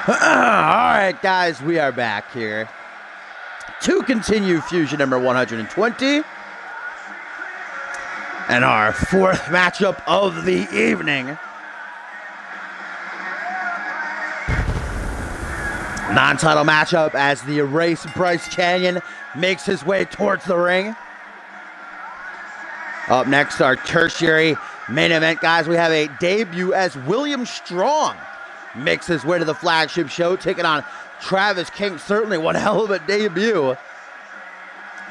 Alright, guys, we are back here to continue Fusion number 120. And our fourth matchup of the evening. Non-title matchup as the erased Bryce Canyon makes his way towards the ring. Up next, our tertiary main event, guys. We have a debut as William Strong makes his way to the flagship show, taking on Travis King. Certainly one hell of a debut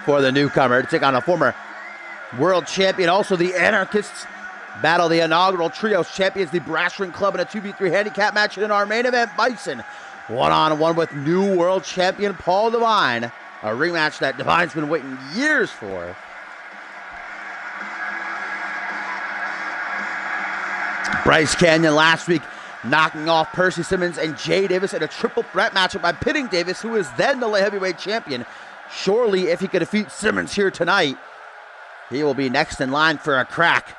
for the newcomer to take on a former world champion. Also, the Anarchists battle the inaugural Trios champions, the Brass Ring Club, in a 2v3 handicap match. In our main event, Bison one-on-one with new world champion Paul Devine. A rematch that Devine's been waiting years for. Bryce Canyon last week knocking off Percy Simmons and Jay Davis in a triple threat matchup by pitting Davis, who is then the light heavyweight champion. Surely, if he could defeat Simmons here tonight, he will be next in line for a crack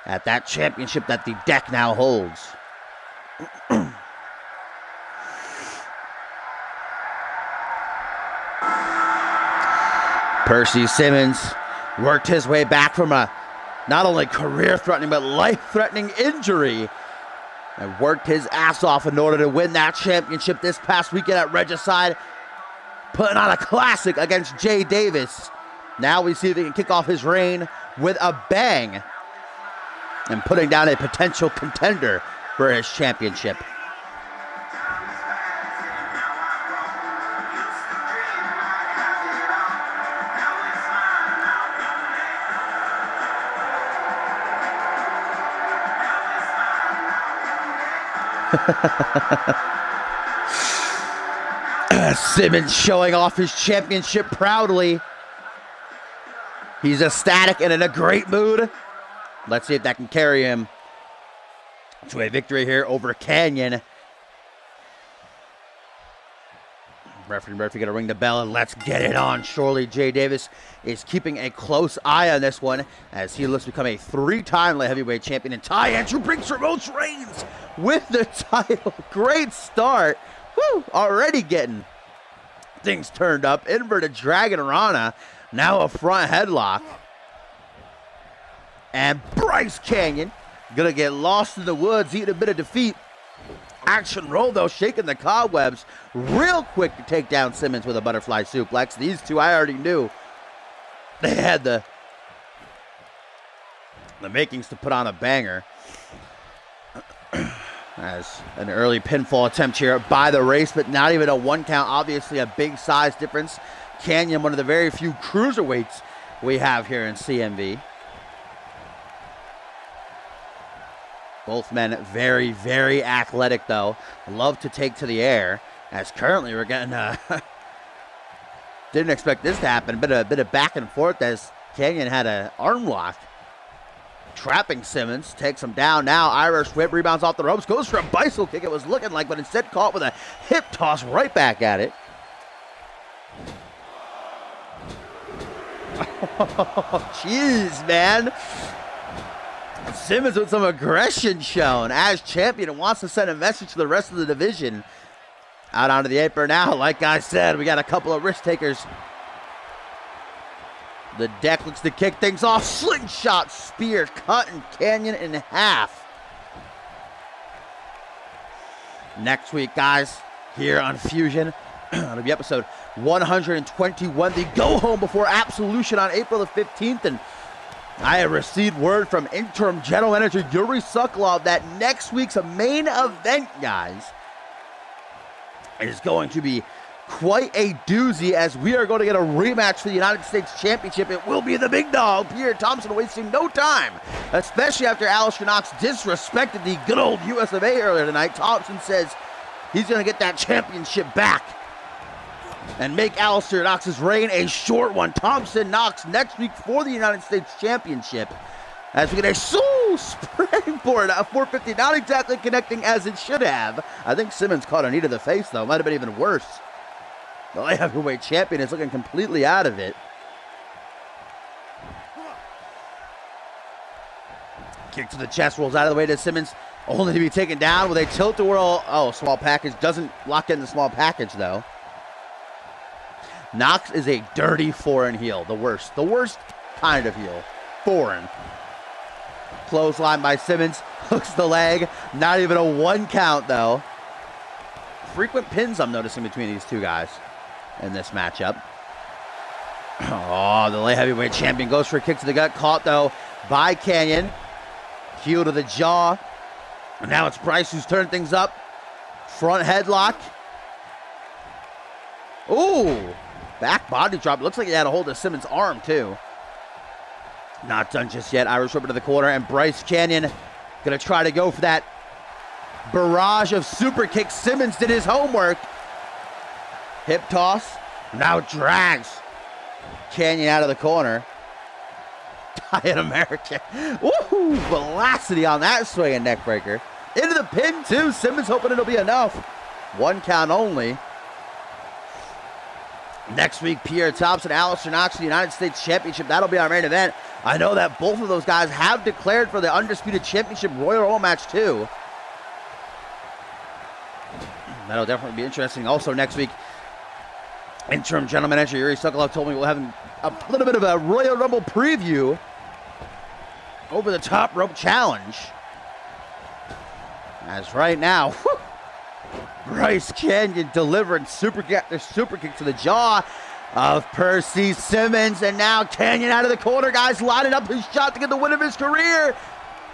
at that championship that the deck now holds. Percy Simmons worked his way back from a not only career-threatening but life-threatening injury and worked his ass off in order to win that championship this past weekend at Regicide, putting on a classic against Jay Davis. Now we see if he can kick off his reign with a bang and putting down a potential contender for his championship. Simmons showing off his championship proudly. He's ecstatic and in a great mood. Let's see if that can carry him to a victory here over Canyon. Referee Murphy gonna ring the bell and let's get it on. Surely Jay Davis is keeping a close eye on this one as he looks to become a three-time light heavyweight champion. And Ty Andrew brings remote reigns with the title. Great start. Woo, already getting things turned up. Inverted Dragon Rana, now a front headlock. And Bryce Canyon gonna get lost in the woods, eating a bit of defeat. Action roll, though, shaking the cobwebs. Real quick to take down Simmons with a butterfly suplex. These two, I already knew they had the makings to put on a banger. As an early pinfall attempt here by the Race, but not even a one count. Obviously a big size difference. Canyon, one of the very few cruiserweights we have here in CMV. Both men very, very athletic, though. Love to take to the air. As currently we're getting didn't expect this to happen. A bit of back and forth as Canyon had an arm lock. Trapping Simmons, takes him down now. Irish whip, rebounds off the ropes, goes for a bicycle kick, it was looking like, but instead caught with a hip toss right back at it. Oh, jeez, man. Simmons with some aggression shown as champion and wants to send a message to the rest of the division. Out onto the apron now. Like I said, we got a couple of risk takers. The deck looks to kick things off. Slingshot spear cutting Canyon in half. Next week, guys, here on Fusion, it'll be episode 121. The go home before Absolution on April the 15th. And I have received word from interim general manager Yuri Sokolov that next week's main event, guys, is going to be quite a doozy as we are going to get a rematch for the United States Championship. It will be the big dog, Pierre Thompson, wasting no time, especially after Alistair Knox disrespected the good old US of A earlier tonight. Thompson says he's going to get that championship back and make Alistair Knox's reign a short one. Thompson Knox next week for the United States Championship as we get a springboard at 450, not exactly connecting as it should have. I think Simmons caught a knee to the face, though. Might have been even worse. The light heavyweight champion is looking completely out of it. Kick to the chest, rolls out of the way to Simmons. only to be taken down with a tilt-a-whirl. Oh, small package. Doesn't lock in the small package, though. Knox is a dirty foreign heel. The worst. The worst kind of heel. Foreign. Clothesline by Simmons. Hooks the leg. Not even a 1 count, though. Frequent pins I'm noticing between these two guys in this matchup. Oh, the light heavyweight champion goes for a kick to the gut. Caught, though, by Canyon. Heel to the jaw. And now it's Bryce who's turning things up. Front headlock. Ooh. Back body drop. Looks like he had a hold of Simmons' arm, too. Not done just yet. Irish whip into the corner. And Bryce Canyon going to try to go for that barrage of super kicks. Simmons did his homework. Hip toss. Now drags Canyon out of the corner. Giant American. Woohoo! Velocity on that swing and neck breaker. Into the pin, too. Simmons hoping it'll be enough. 1 count only. Next week, Pierre Thompson, Alistair Knox, the United States Championship. That'll be our main event. I know that both of those guys have declared for the Undisputed Championship Royal Rumble match, too. That'll definitely be interesting. Also, next week, interim general manager Yuri Sokolov told me we'll have a little bit of a Royal Rumble preview over the top rope challenge. As right now, whew, Bryce Canyon delivering super kick to the jaw of Percy Simmons. And now Canyon out of the corner, guys, lining up his shot to get the win of his career.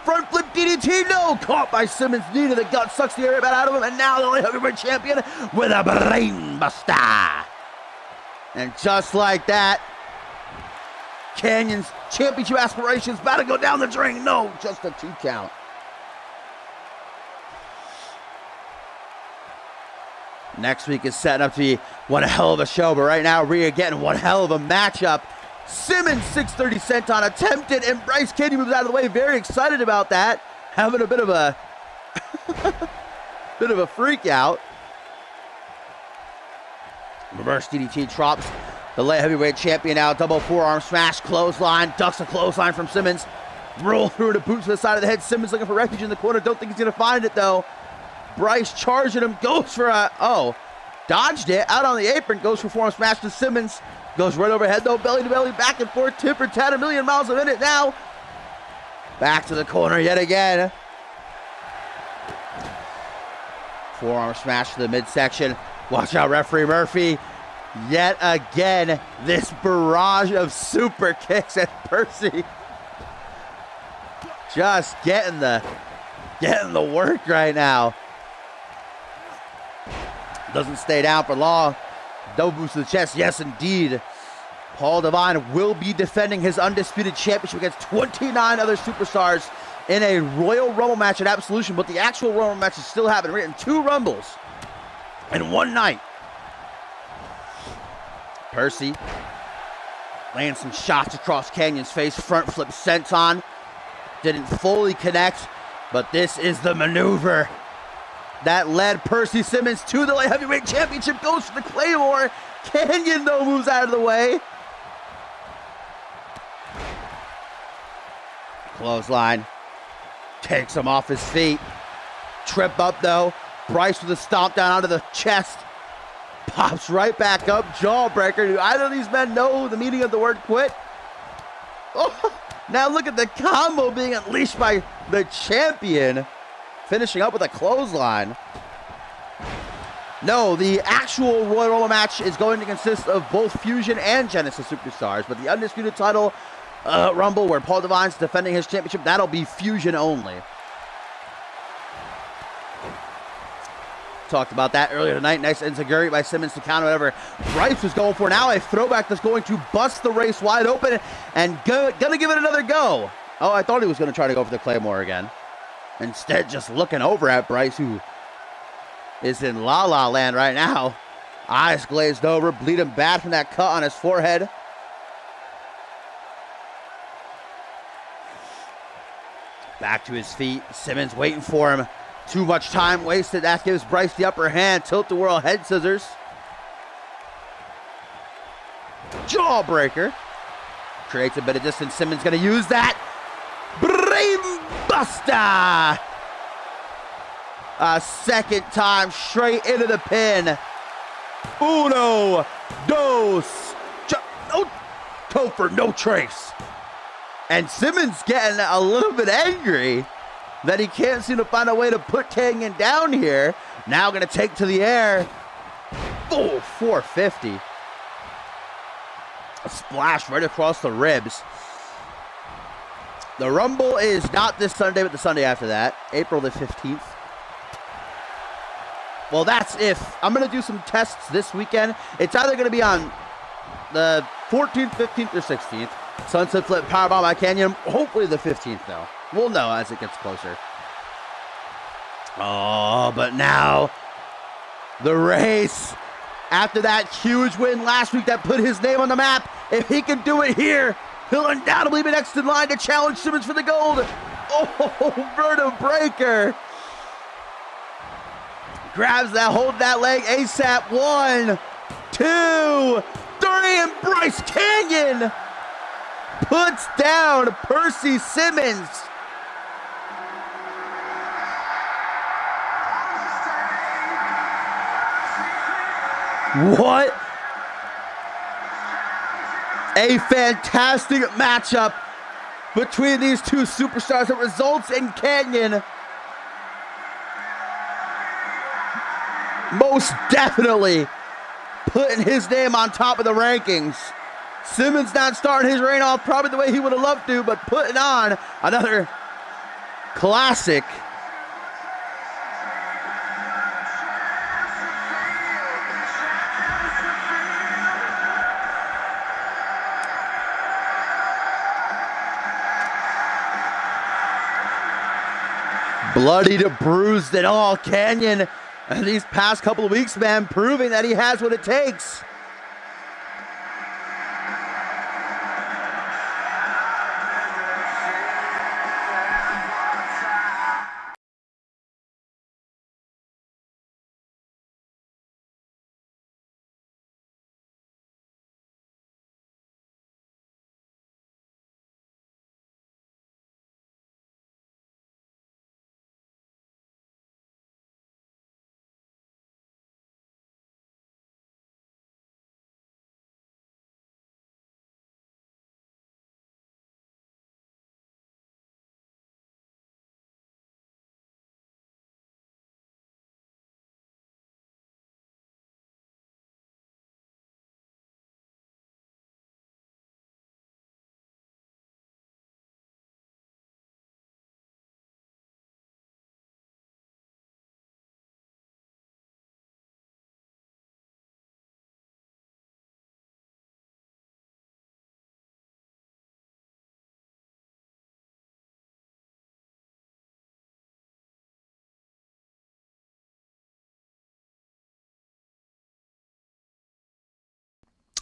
Front flip DDT, no! Caught by Simmons, knee to the gut, sucks the air out of him. And now the light heavyweight champion with a brain buster. And just like that, Canyon's championship aspirations about to go down the drain. No, just a 2 count. Next week is setting up to be one hell of a show, but right now Rhea getting one hell of a matchup. Simmons 630 senton attempted, and Bryce Canyon moves out of the way. Very excited about that. Having a bit of a freak out. Reverse DDT drops the light heavyweight champion out. Double forearm smash, clothesline, ducks a clothesline from Simmons. Roll through to boots to the side of the head. Simmons looking for refuge in the corner. Don't think he's going to find it, though. Bryce charging him, goes for dodged it, out on the apron, goes for forearm smash to Simmons. Goes right overhead, though, belly to belly, back and forth, tit for tat, 1,000,000 miles a minute now. Back to the corner yet again. Forearm smash to the midsection. Watch out, referee Murphy. Yet again, this barrage of super kicks at Percy. Just getting the work right now. Doesn't stay down for long. Double boost to the chest, yes indeed. Paul Devine will be defending his Undisputed Championship against 29 other superstars in a Royal Rumble match at Absolution, but the actual Royal Rumble match is still happening. We're getting 2 Rumbles in one night. Percy laying some shots across Canyon's face. Front flip senton. Didn't fully connect, but this is the maneuver that led Percy Simmons to the light heavyweight championship. Goes for the Claymore. Canyon, though, moves out of the way. Clothesline. Takes him off his feet. Trip up, though. Bryce with a stomp down onto the chest. Pops right back up. Jawbreaker. Do either of these men know the meaning of the word quit? Oh, now look at the combo being unleashed by the champion. Finishing up with a clothesline. No, the actual Royal Rumble match is going to consist of both Fusion and Genesis superstars, but the Undisputed title Rumble, where Paul Devine's defending his championship, that'll be Fusion only. Talked about that earlier tonight. Nice enziguri by Simmons to counter whatever Bryce was going for. Now a throwback that's going to bust the race wide open and gonna give it another go. Oh, I thought he was going to try to go for the Claymore again. Instead, just looking over at Bryce, who is in La La Land right now. Eyes glazed over, bleeding bad from that cut on his forehead. Back to his feet. Simmons waiting for him. Too much time wasted. That gives Bryce the upper hand. Tilt-a-whirl head scissors. Jawbreaker. Creates a bit of distance. Simmons going to use that. Brain buster. A second time, straight into the pin. Uno, dos, no Topher, no trace. And Simmons getting a little bit angry that he can't seem to find a way to put Kanyon down here. Now gonna take to the air. Oh, 450. A splash right across the ribs. The Rumble is not this Sunday, but the Sunday after that, April the 15th. Well, that's if. I'm going to do some tests this weekend. It's either going to be on the 14th, 15th, or 16th. Sunset Flip Powerbomb by Kanyon. Hopefully the 15th, though. We'll know as it gets closer. Oh, but now the race. After that huge win last week that put his name on the map, if he can do it here, he'll undoubtedly be next in line to challenge Simmons for the gold. Oh, Verta Breaker. Grabs that, hold that leg ASAP. 1, 2, 3, and Bryce Kanyon puts down Percy Simmons. What a fantastic matchup between these two superstars that results in Kanyon most definitely putting his name on top of the rankings. Simmons not starting his reign off probably the way he would have loved to, but putting on another classic. Bloodied, bruised, and all. Kanyon, these past couple of weeks, man, proving that he has what it takes.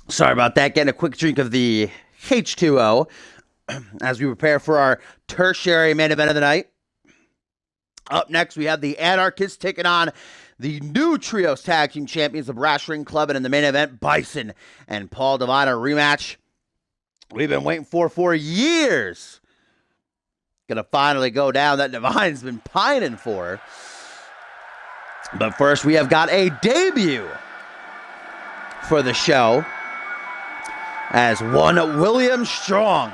Sorry about that. Getting a quick drink of the H2O as we prepare for our tertiary main event of the night. Up next, we have the Anarchists taking on the new Trios Tag Team Champions, the Brass Ring Club, and in the main event, Bison and Paul Divine, a rematch we've been waiting for years. Gonna finally go down that Divine's been pining for. But first, we have got a debut for the show, as one William Strong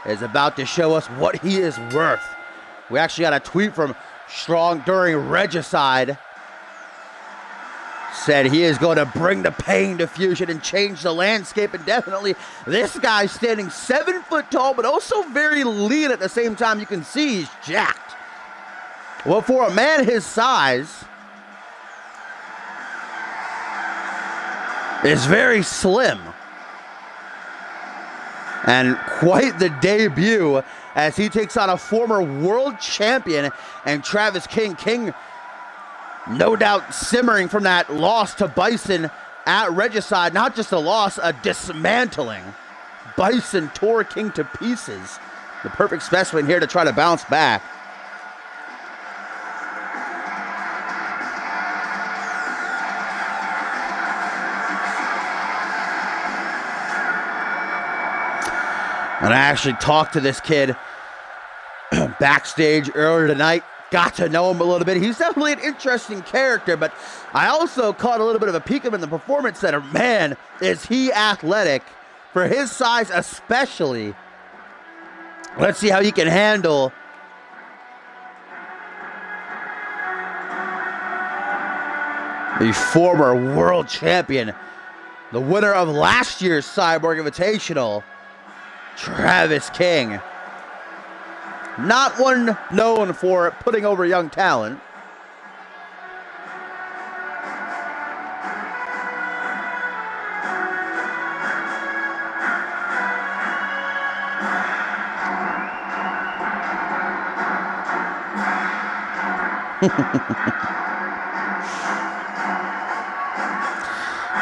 is about to show us what he is worth. We actually got a tweet from Strong during Regicide. Said he is going to bring the pain to Fusion and change the landscape indefinitely. This guy's standing 7 foot tall, but also very lean at the same time. You can see he's jacked. Well, for a man his size, is very slim. And quite the debut as he takes on a former world champion and Travis King. King, no doubt simmering from that loss to Bison at Regicide. Not just a loss, a dismantling. Bison tore King to pieces. The perfect specimen here to try to bounce back. And I actually talked to this kid backstage earlier tonight. got to know him a little bit. He's definitely an interesting character, but I also caught a little bit of a peek of him in the Performance Center. Man, is he athletic, for his size especially. Let's see how he can handle the former world champion, the winner of last year's Cyborg Invitational, Travis King. Not one known for putting over young talent.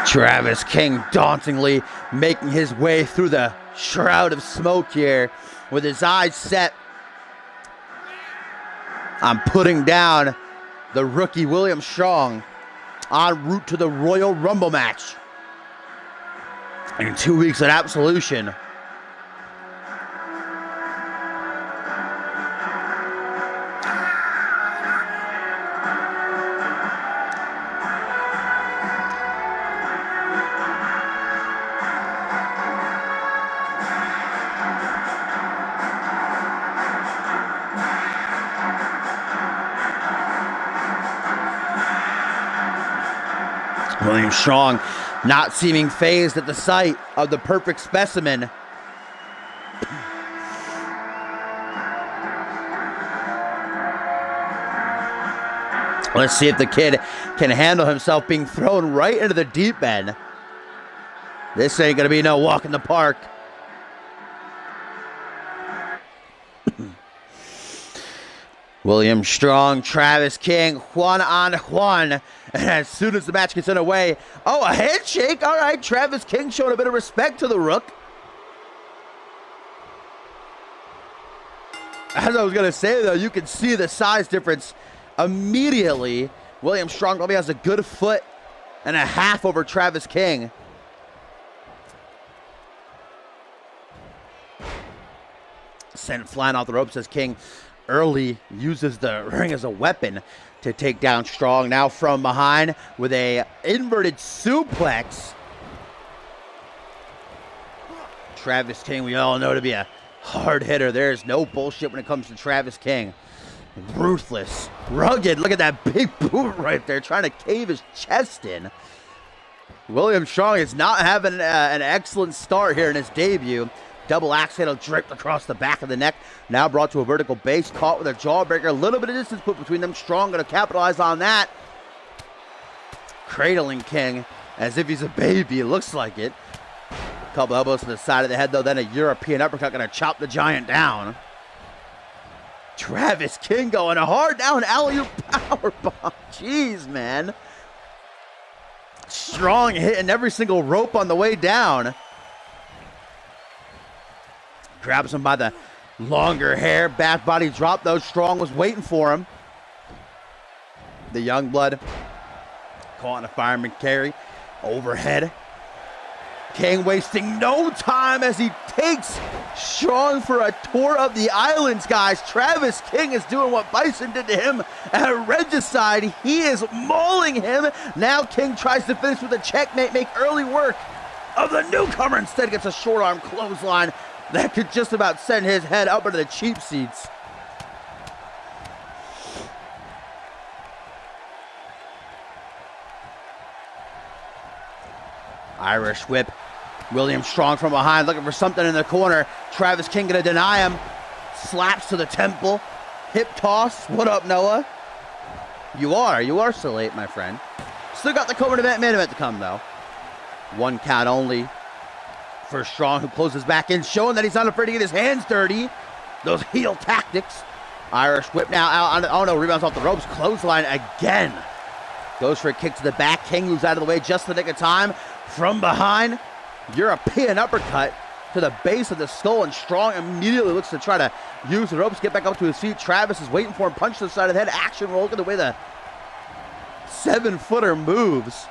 Travis King dauntingly making his way through the shroud of smoke here with his eyes set on putting down the rookie William Strong en route to the Royal Rumble match in 2 weeks at Absolution. William Strong not seeming fazed at the sight of the perfect specimen. Let's see if the kid can handle himself being thrown right into the deep end. This ain't gonna be no walk in the park. William Strong, Travis King, Juan on Juan. And as soon as the match gets underway, oh, a handshake. All right, Travis King showing a bit of respect to the Rook. As I was going to say, though, you can see the size difference immediately. William Strong probably has a good foot and a half over Travis King. Sent flying off the ropes as King early uses the ring as a weapon to take down Strong. Now from behind with a inverted suplex. Travis King, we all know to be a hard hitter. There's no bullshit when it comes to Travis King. Ruthless, rugged. Look at that big boot right there, trying to cave his chest in. William Strong is not having an excellent start here in his debut. Double axe handle draped across the back of the neck. Now brought to a vertical base. Caught with a jawbreaker. A little bit of distance put between them. Strong going to capitalize on that. Cradling King as if he's a baby. It looks like it. A couple elbows to the side of the head, though. Then a European uppercut going to chop the giant down. Travis King going hard down. Alley-oop powerbomb. Jeez, man. Strong hitting every single rope on the way down. Grabs him by the longer hair. Back body drop, though. Strong was waiting for him. The young blood caught in a fireman carry. Overhead. King wasting no time as he takes Strong for a tour of the islands, guys. Travis King is doing what Bison did to him at Regicide. He is mauling him. Now King tries to finish with a checkmate, make early work of the newcomer. Instead gets a short arm clothesline that could just about send his head up into the cheap seats. Irish whip. William Strong from behind looking for something in the corner. Travis King gonna deny him. Slaps to the temple. Hip toss. What up, Noah? You are so late, my friend. Still got the co-main event, main event to come, though. One count only for Strong, who closes back in, showing that he's not afraid to get his hands dirty. Those heel tactics. Irish whip now out on, oh no, rebounds off the ropes. Clothesline again. Goes for a kick to the back. King moves out of the way just in the nick of time. From behind, European uppercut to the base of the skull, and Strong immediately looks to try to use the ropes, get back up to his feet. Travis is waiting for him, punch to the side of the head, action roll, look at the way the 7-footer moves.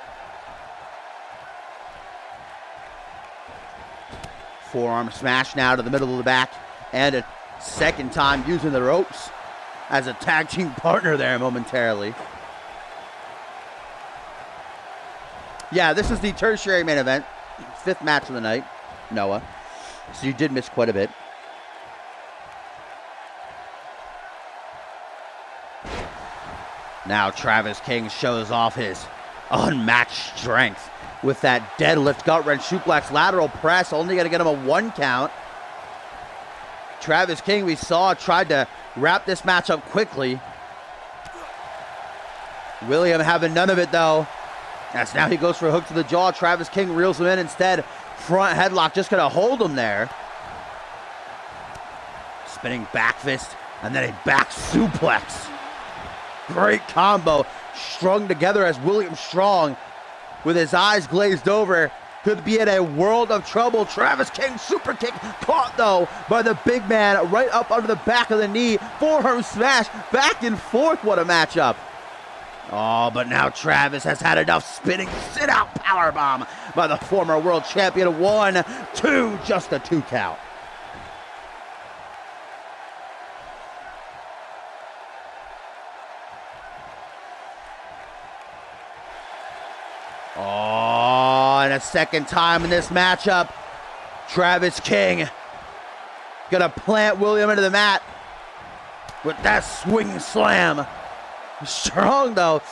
Forearm smash now to the middle of the back, and a second time using the ropes. as a tag team partner there momentarily. Yeah, this is the tertiary main event. 5th match of the night, Noah. So you did miss quite a bit. Now Travis King shows off his unmatched strength with that deadlift, gut wrench, suplex, lateral press, only going to get him a 1 count. Travis King, we saw, tried to wrap this match up quickly. William having none of it, though. As now he goes for a hook to the jaw. Travis King reels him in instead. Front headlock, just going to hold him there. Spinning back fist, and then a back suplex. Great combo, strung together as William Strong, with his eyes glazed over, could be in a world of trouble. Travis King super kick caught though by the big man right up under the back of the knee. Forearm smash, back and forth. What a matchup. Oh, but now Travis has had enough. Spinning sit-out powerbomb by the former world champion. 1, 2, just a 2 count. Oh, and a second time in this matchup, Travis King gonna plant William into the mat with that swing slam. Strong though,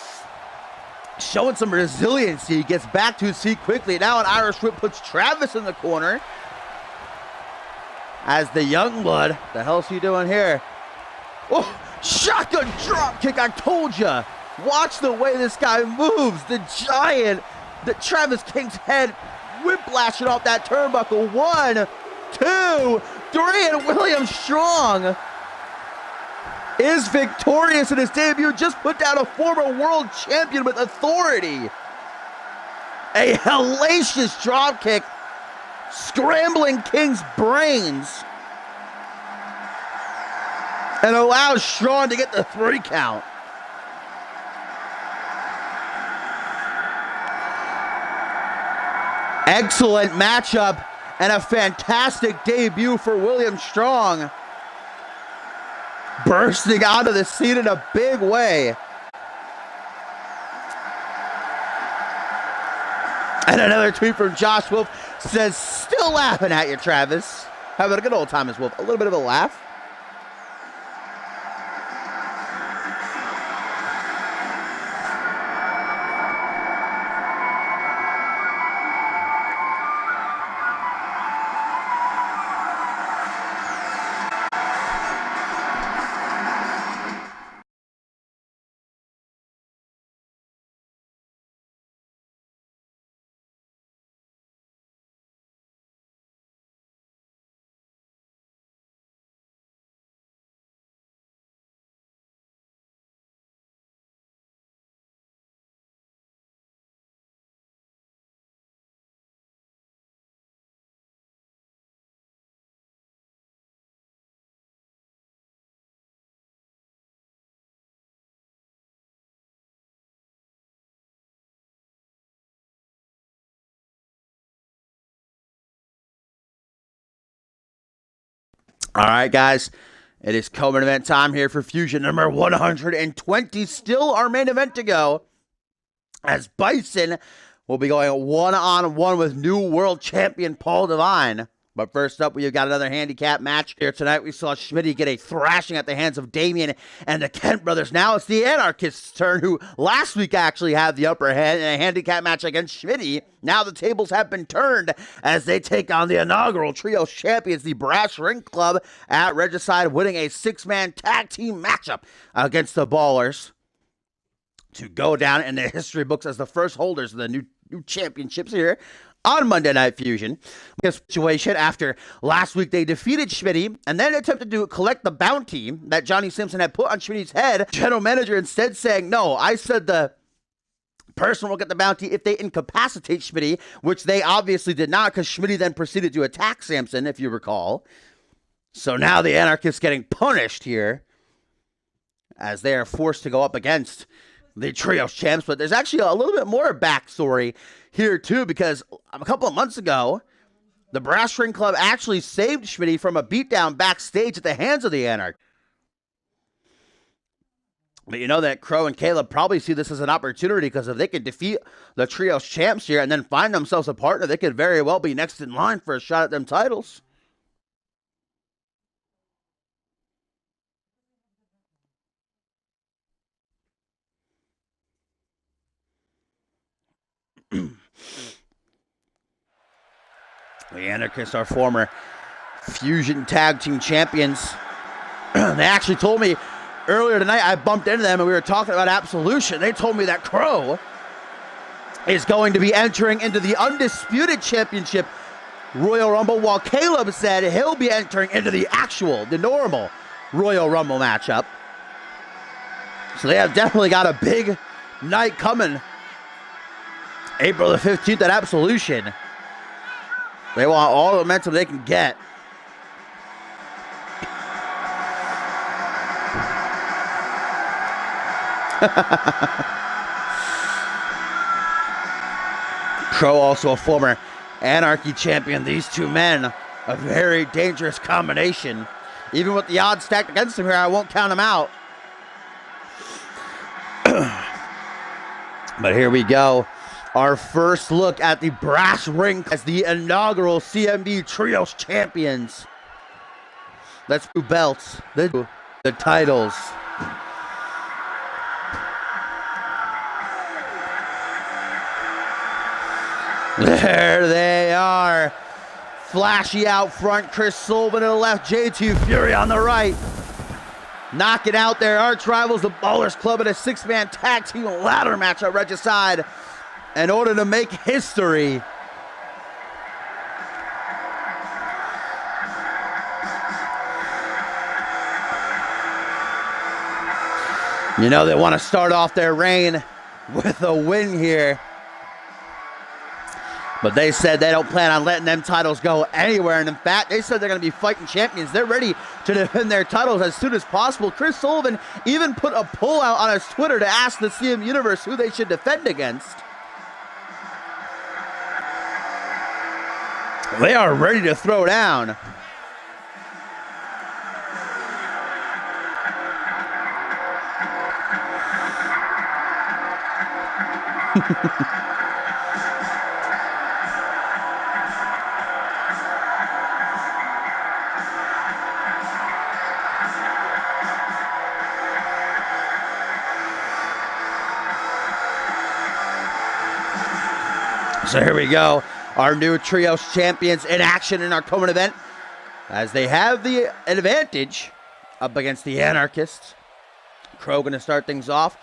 showing some resiliency. He gets back to his feet quickly. Now an Irish whip puts Travis in the corner. As the young blood, the hell's he doing here? Oh, shotgun drop kick, I told ya. Watch the way this guy moves. The giant, the Travis King's head whiplashing off that turnbuckle. 1, 2, 3, and William Strong is victorious in his debut. Just put down a former world champion with authority. A hellacious dropkick, scrambling King's brains, and allows Strong to get the 3 count. Excellent matchup and a fantastic debut for William Strong. Bursting onto the scene in a big way. And another tweet from Josh Wolf says, still laughing at you, Travis. Having a good old time as Wolf. A little bit of a laugh. All right, guys, it is co-main event time here for Fusion number 120. Still our main event to go, as Bison will be going one-on-one with new world champion Paul Devine. But first up, we've got another handicap match here tonight. We saw Schmitty get a thrashing at the hands of Damien and the Kent brothers. Now it's the Anarchist's turn, who last week actually had the upper hand in a handicap match against Schmitty. Now the tables have been turned as they take on the inaugural trio champions, the Brass Ring Club, at Regicide, winning a 6-man tag team matchup against the Ballers to go down in the history books as the first holders of the new championships here on Monday Night Fusion. This situation after last week they defeated Schmitty and then attempted to collect the bounty that Johnny Simpson had put on Schmitty's head. General manager instead saying, no, I said the person will get the bounty if they incapacitate Schmitty, which they obviously did not, because Schmitty then proceeded to attack Sampson, if you recall. So now the Anarchists getting punished here as they are forced to go up against the Trios champs. But there's actually a little bit more backstory here too, because a couple of months ago, the Brass Ring Club actually saved Schmitty from a beatdown backstage at the hands of the Anarch. But you know that Crow and Caleb probably see this as an opportunity, because if they could defeat the Trios champs here and then find themselves a partner, they could very well be next in line for a shot at them titles. The Anarchists are former Fusion Tag Team Champions. They actually told me earlier tonight, I bumped into them and we were talking about Absolution. They told me that Crow is going to be entering into the Undisputed Championship Royal Rumble, while Caleb said he'll be entering into the normal Royal Rumble matchup. So they have definitely got a big night coming. April the 15th at Absolution. They want all the momentum they can get. Crow, also a former Anarchy champion. These two men, a very dangerous combination. Even with the odds stacked against them here, I won't count them out. But here we go. Our first look at the brass ring as the inaugural CMV Trios champions. Let's do belts, the titles. There they are. Flashy out front, Chris Sullivan to the left, JT Fury on the right. Knocking out their arch rivals, the Ballers Club, in a six-man tag team ladder match at Regicide in order to make history. You know, they want to start off their reign with a win here. But they said they don't plan on letting them titles go anywhere. And in fact, they said they're going to be fighting champions. They're ready to defend their titles as soon as possible. Chris Sullivan even put a poll out on his Twitter to ask the CM Universe who they should defend against. They are ready to throw down. So here we go, our new Trios champions in action in our co-main event, as they have the advantage up against the Anarchists. Crow going to start things off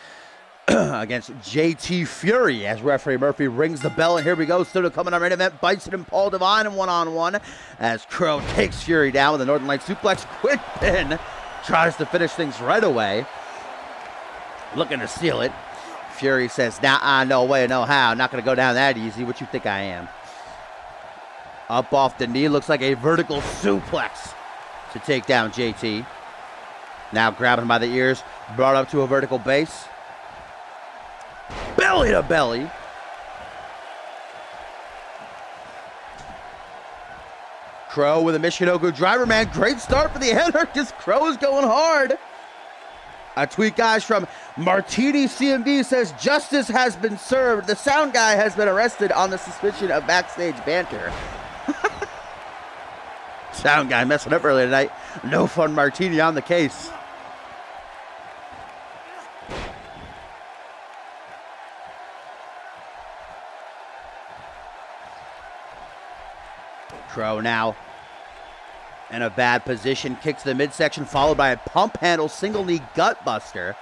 against JT Fury as referee Murphy rings the bell, and here we go. Still coming on our main event, Bison and Paul Devine in one-on-one as Crow takes Fury down with a Northern Light suplex. Quick pin, tries to finish things right away, looking to seal it. Fury says, nah, no way, no how. Not going to go down that easy. What you think I am? Up off the knee. Looks like a vertical suplex to take down JT. Now grabbing him by the ears. Brought up to a vertical base. Belly to belly. Crow with a Michinoku driver, man. Great start for the Anarchist. Crow is going hard. A tweet, guys, from Martini CMV says, justice has been served. The sound guy has been arrested on the suspicion of backstage banter. Sound guy messing up earlier tonight. No fun Martini on the case. Crow now in a bad position, kicks to the midsection, followed by a pump handle single knee gut buster.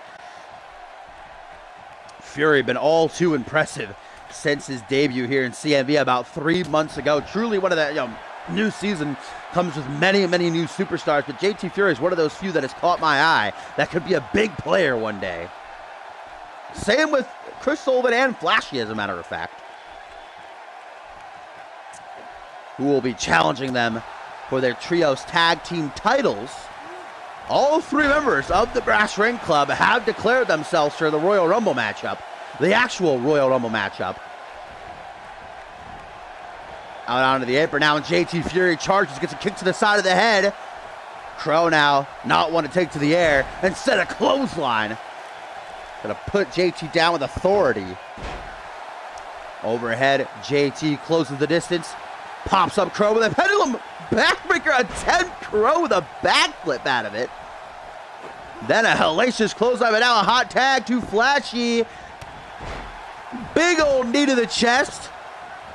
Fury been all too impressive since his debut here in CMV about 3 months ago. Truly one of the new season comes with many, many new superstars, but JT Fury is one of those few that has caught my eye that could be a big player one day. Same with Chris Sullivan and Flashy, as a matter of fact, who will be challenging them for their Trios tag team titles. All three members of the Brass Ring Club have declared themselves for the Royal Rumble matchup, the actual Royal Rumble matchup. Out onto the apron now, and JT Fury charges, gets a kick to the side of the head. Crow now not want to take to the air, instead a clothesline. Gonna put JT down with authority. Overhead, JT closes the distance. Pops up Crow with a pendulum backbreaker attempt. Crow with a backflip out of it. Then a hellacious clothesline, but now a hot tag to Flashy. Big old knee to the chest.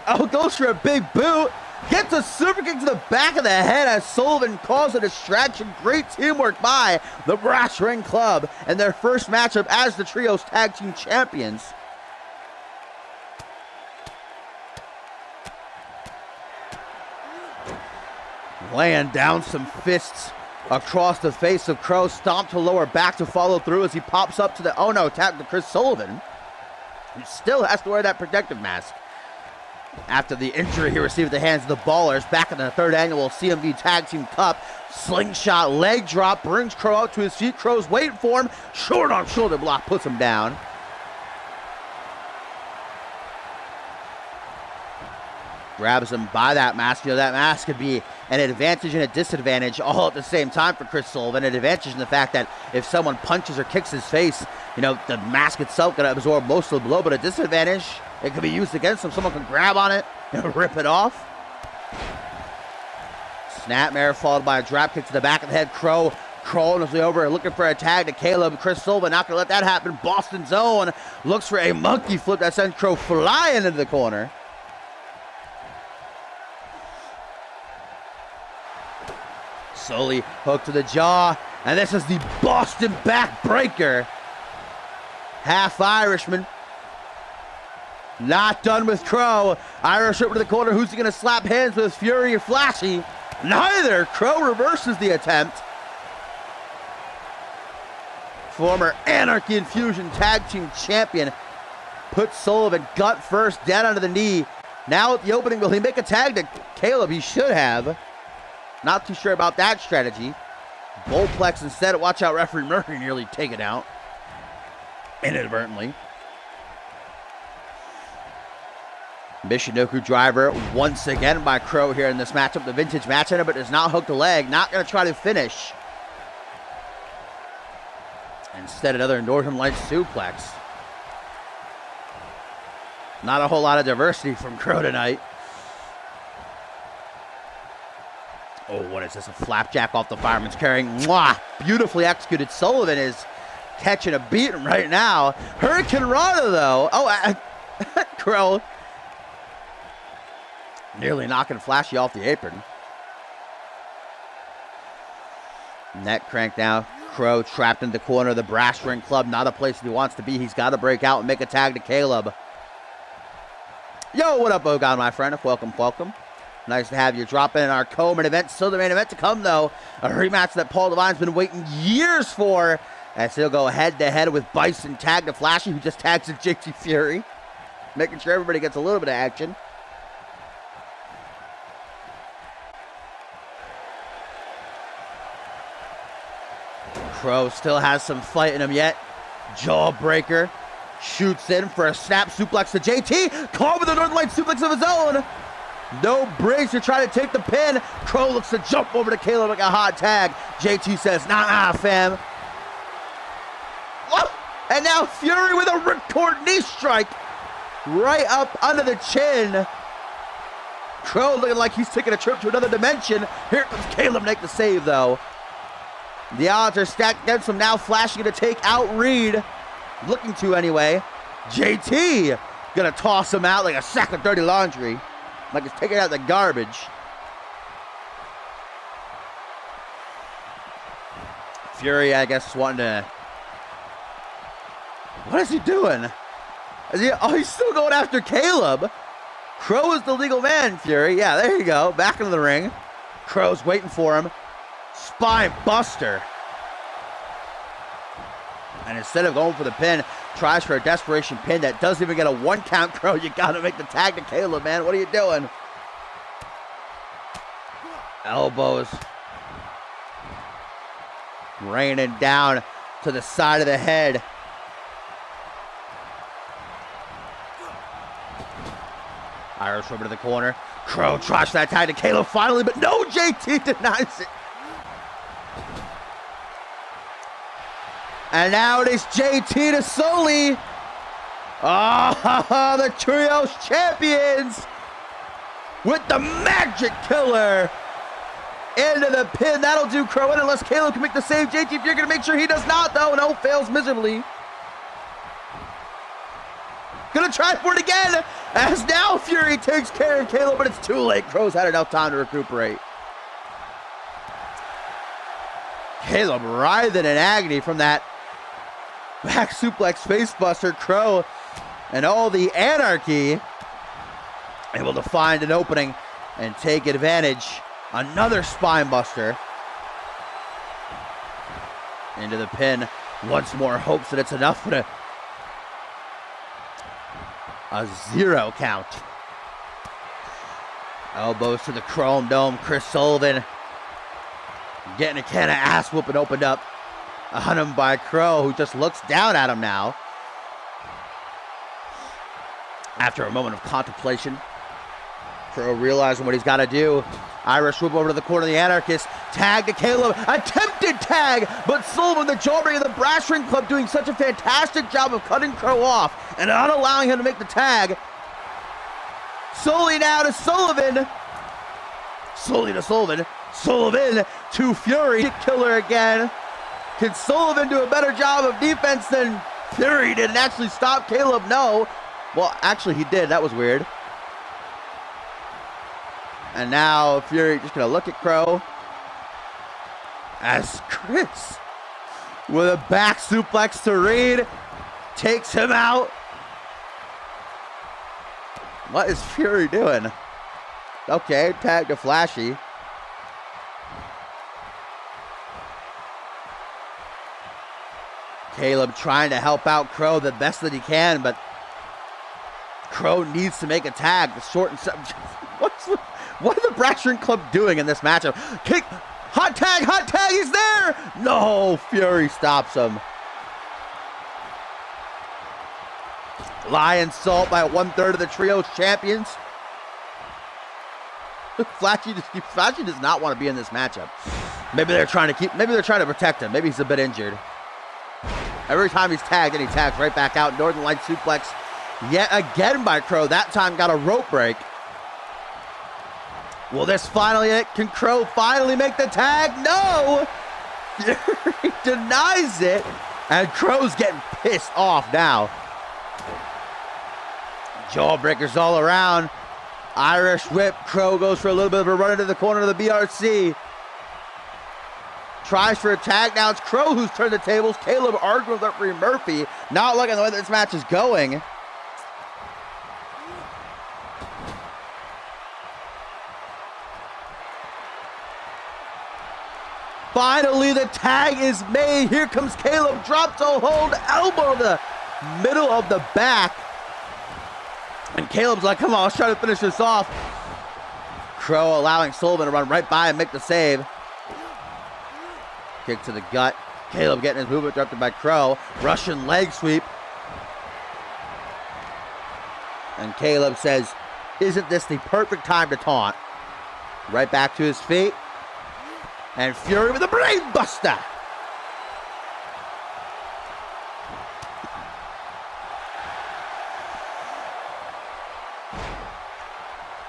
Oh, goes for a big boot. Gets a super kick to the back of the head as Sullivan calls a distraction. Great teamwork by the Brass Ring Club and their first matchup as the Trios Tag Team Champions. Laying down some fists across the face of Crow. Stomp to lower back to follow through as he pops up to the, oh no, tap to Chris Sullivan. He still has to wear that protective mask after the injury he received at the hands of the Ballers back in the 3rd annual CMV Tag Team Cup. Slingshot leg drop brings Crow out to his feet. Crow's waiting for him. Short arm shoulder block puts him down. Grabs him by that mask. You know, that mask could be an advantage and a disadvantage all at the same time for Chris Sullivan. An advantage in the fact that if someone punches or kicks his face, you know, the mask itself can absorb most of the blow, but a disadvantage, it could be used against him. Someone can grab on it and rip it off. Snapmare followed by a drop kick to the back of the head. Crow crawling his way over, looking for a tag to Caleb. Chris Sullivan not going to let that happen. Boston's own looks for a monkey flip that sends Crow flying into the corner. Slowly hooked to the jaw, and this is the Boston backbreaker. Half Irishman. Not done with Crow. Irish over to the corner. Who's he going to slap hands with? Fury or Flashy? Neither. Crow reverses the attempt. Former Anarchy Infusion Tag Team Champion puts Sullivan gut first down onto the knee. Now at the opening, will he make a tag to Caleb? He should have. Not too sure about that strategy. Bullplex instead. Watch out, referee Murphy nearly taken out. Inadvertently. Michinoku driver once again by Crow here in this matchup. The vintage match ender, but does not hook the leg. Not going to try to finish. Instead, another Northern Lights suplex. Not a whole lot of diversity from Crow tonight. Oh, what is this? A flapjack off the fireman's carrying. Mwah! Beautifully executed. Sullivan is catching a beating right now. Hurricane Rana, though. Oh, Crow nearly knocking Flashy off the apron. Neck crank now. Crow trapped in the corner of the Brass Ring Club. Not a place that he wants to be. He's got to break out and make a tag to Caleb. Yo, what up, Ogon, my friend? Welcome, welcome. Nice to have you drop in our co-main event. Still the main event to come, though. A rematch that Paul Devine's been waiting years for. As he'll go head-to-head with Bison tag to Flashy, who just tags in JT Fury. Making sure everybody gets a little bit of action. Crow still has some fight in him yet. Jawbreaker. Shoots in for a snap suplex to JT. Caught with a Northern Lights suplex of his own. No brace to try to take the pin. Crow looks to jump over to Caleb like a hot tag. JT says, nah, fam. Whoa! And now Fury with a ripcord knee strike. Right up under the chin. Crow looking like he's taking a trip to another dimension. Here comes Caleb, make the save, though. The odds are stacked against him now. Flash going to take out Reed. Looking to, anyway. JT going to toss him out like a sack of dirty laundry. Like it's taking out the garbage. Fury, I guess, is wanting to... What is he doing? He's still going after Caleb. Crow is the legal man, Fury. Yeah, there you go. Back into the ring. Crow's waiting for him. Spine buster. And instead of going for the pin, tries for a desperation pin that doesn't even get a 1 count. Crow, you gotta make the tag to Caleb, man. What are you doing? Elbows. Raining down to the side of the head. Irish over to the corner. Crow tries that tag to Caleb finally, but no, JT denies it. And now it is JT to Sully. Oh, the Trios champions with the magic killer into the pin. That'll do Crow in unless Caleb can make the save. JT, if you're going to make sure he does not, though. No, fails miserably. Gonna try for it again, as now Fury takes care of Caleb, but it's too late. Crow's had enough time to recuperate. Caleb writhing in agony from that back suplex facebuster. Crow and all the anarchy able to find an opening and take advantage. Another spine buster into the pin. Once more, hopes that it's enough for a 0 count. Elbows to the Chrome Dome. Chris Sullivan getting a can of ass whooping opened up on him by Crow, who just looks down at him now. After a moment of contemplation, Crow realizing what he's got to do. Irish whip over to the corner of the Anarchist. Tag to Caleb. Attempted tag, but Sullivan, the jawbreaker of the Brass Ring Club, doing such a fantastic job of cutting Crow off and not allowing him to make the tag. Sully now to Sullivan. Sully to Sullivan. Sullivan to Fury. Killer again. Can Sullivan do a better job of defense than Fury did and actually stop Caleb? No. Well, actually he did. That was weird. And now Fury just going to look at Crow as Chris, with a back suplex to Reed, takes him out. What is Fury doing? Okay, tag to Flashy. Caleb trying to help out Crow the best that he can, but Crow needs to make a tag. The short and what are the Brass Ring Club doing in this matchup? Kick, hot tag, he's there! No, Fury stops him. Lion Salt by 1/3 of the Trios champions. Flashy does not want to be in this matchup. Maybe they're trying to protect him. Maybe he's a bit injured. Every time he's tagged, and he tags right back out. Northern Light suplex yet again by Crow. That time got a rope break. Will this finally it? Can Crow finally make the tag? No! Fury denies it. And Crow's getting pissed off now. Jawbreakers all around. Irish whip. Crow goes for a little bit of a run into the corner of the BRC. Tries for a tag. Now it's Crow who's turned the tables. Caleb arguing with referee Murphy. Not liking the way this match is going. Finally, the tag is made. Here comes Caleb. Drops a hold. Elbow to the middle of the back. And Caleb's like, come on, let's try to finish this off. Crow allowing Sullivan to run right by and make the save. Kick to the gut. Caleb getting his movement interrupted by Crow. Russian leg sweep. And Caleb says, isn't this the perfect time to taunt? Right back to his feet. And Fury with a brain buster.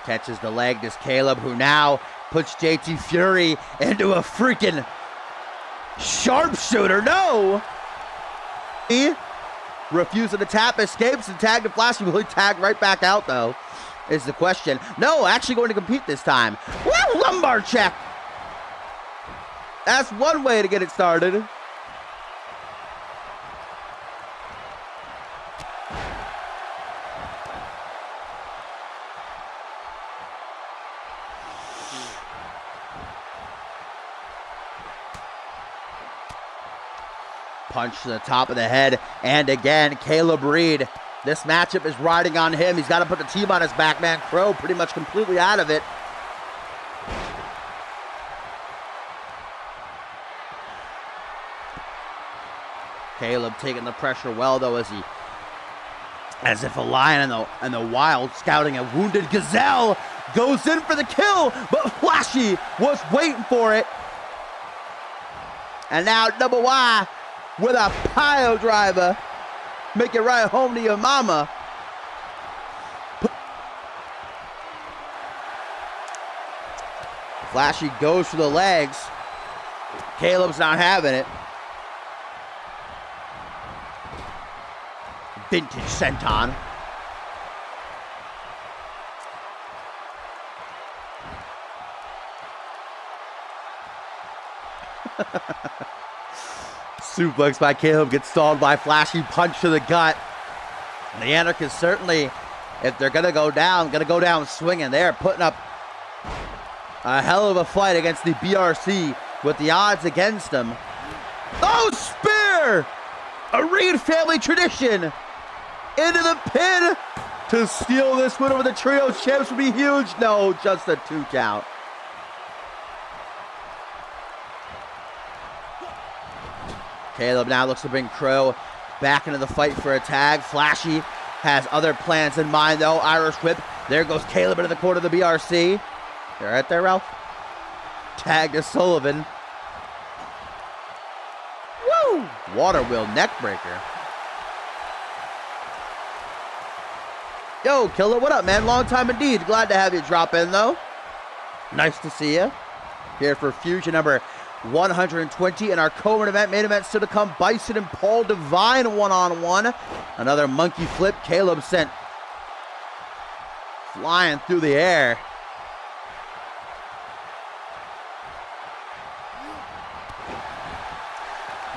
Catches the leg to Caleb, who now puts JT Fury into a freaking sharpshooter. No! He refusing to tap, escapes and tag to Flashy. Will he tag right back out, though, is the question. No, actually going to compete this time. Well, lumbar check. That's one way to get it started. Punch to the top of the head. And again, Caleb Reed. This matchup is riding on him. He's got to put the team on his back, man. Crow pretty much completely out of it. Caleb taking the pressure well, though, as if a lion in the wild scouting a wounded gazelle, goes in for the kill, but Flashy was waiting for it. And now Double Y with a pile driver. Make it right home to your mama. Flashy goes for the legs. Caleb's not having it. Vintage senton. Suplex by Caleb gets stalled by Flashy, punch to the gut. And the Anarchists certainly, if they're going to go down swinging. They're putting up a hell of a fight against the BRC with the odds against them. Oh, spear! A Reed family tradition. Into the pin to steal this win over the Trios champs would be huge. No, just a 2 count. Caleb now looks to bring Crow back into the fight for a tag. Flashy has other plans in mind, though. Irish whip. There goes Caleb into the corner of the BRC. You're right there, Ralph. Tag to Sullivan. Woo! Water wheel neckbreaker. Yo, Killer, what up, man? Long time indeed. Glad to have you drop in, though. Nice to see you. Here for Fusion number 120 in our co-main event still to come. Bison and Paul Devine one-on-one. Another monkey flip. Caleb sent flying through the air.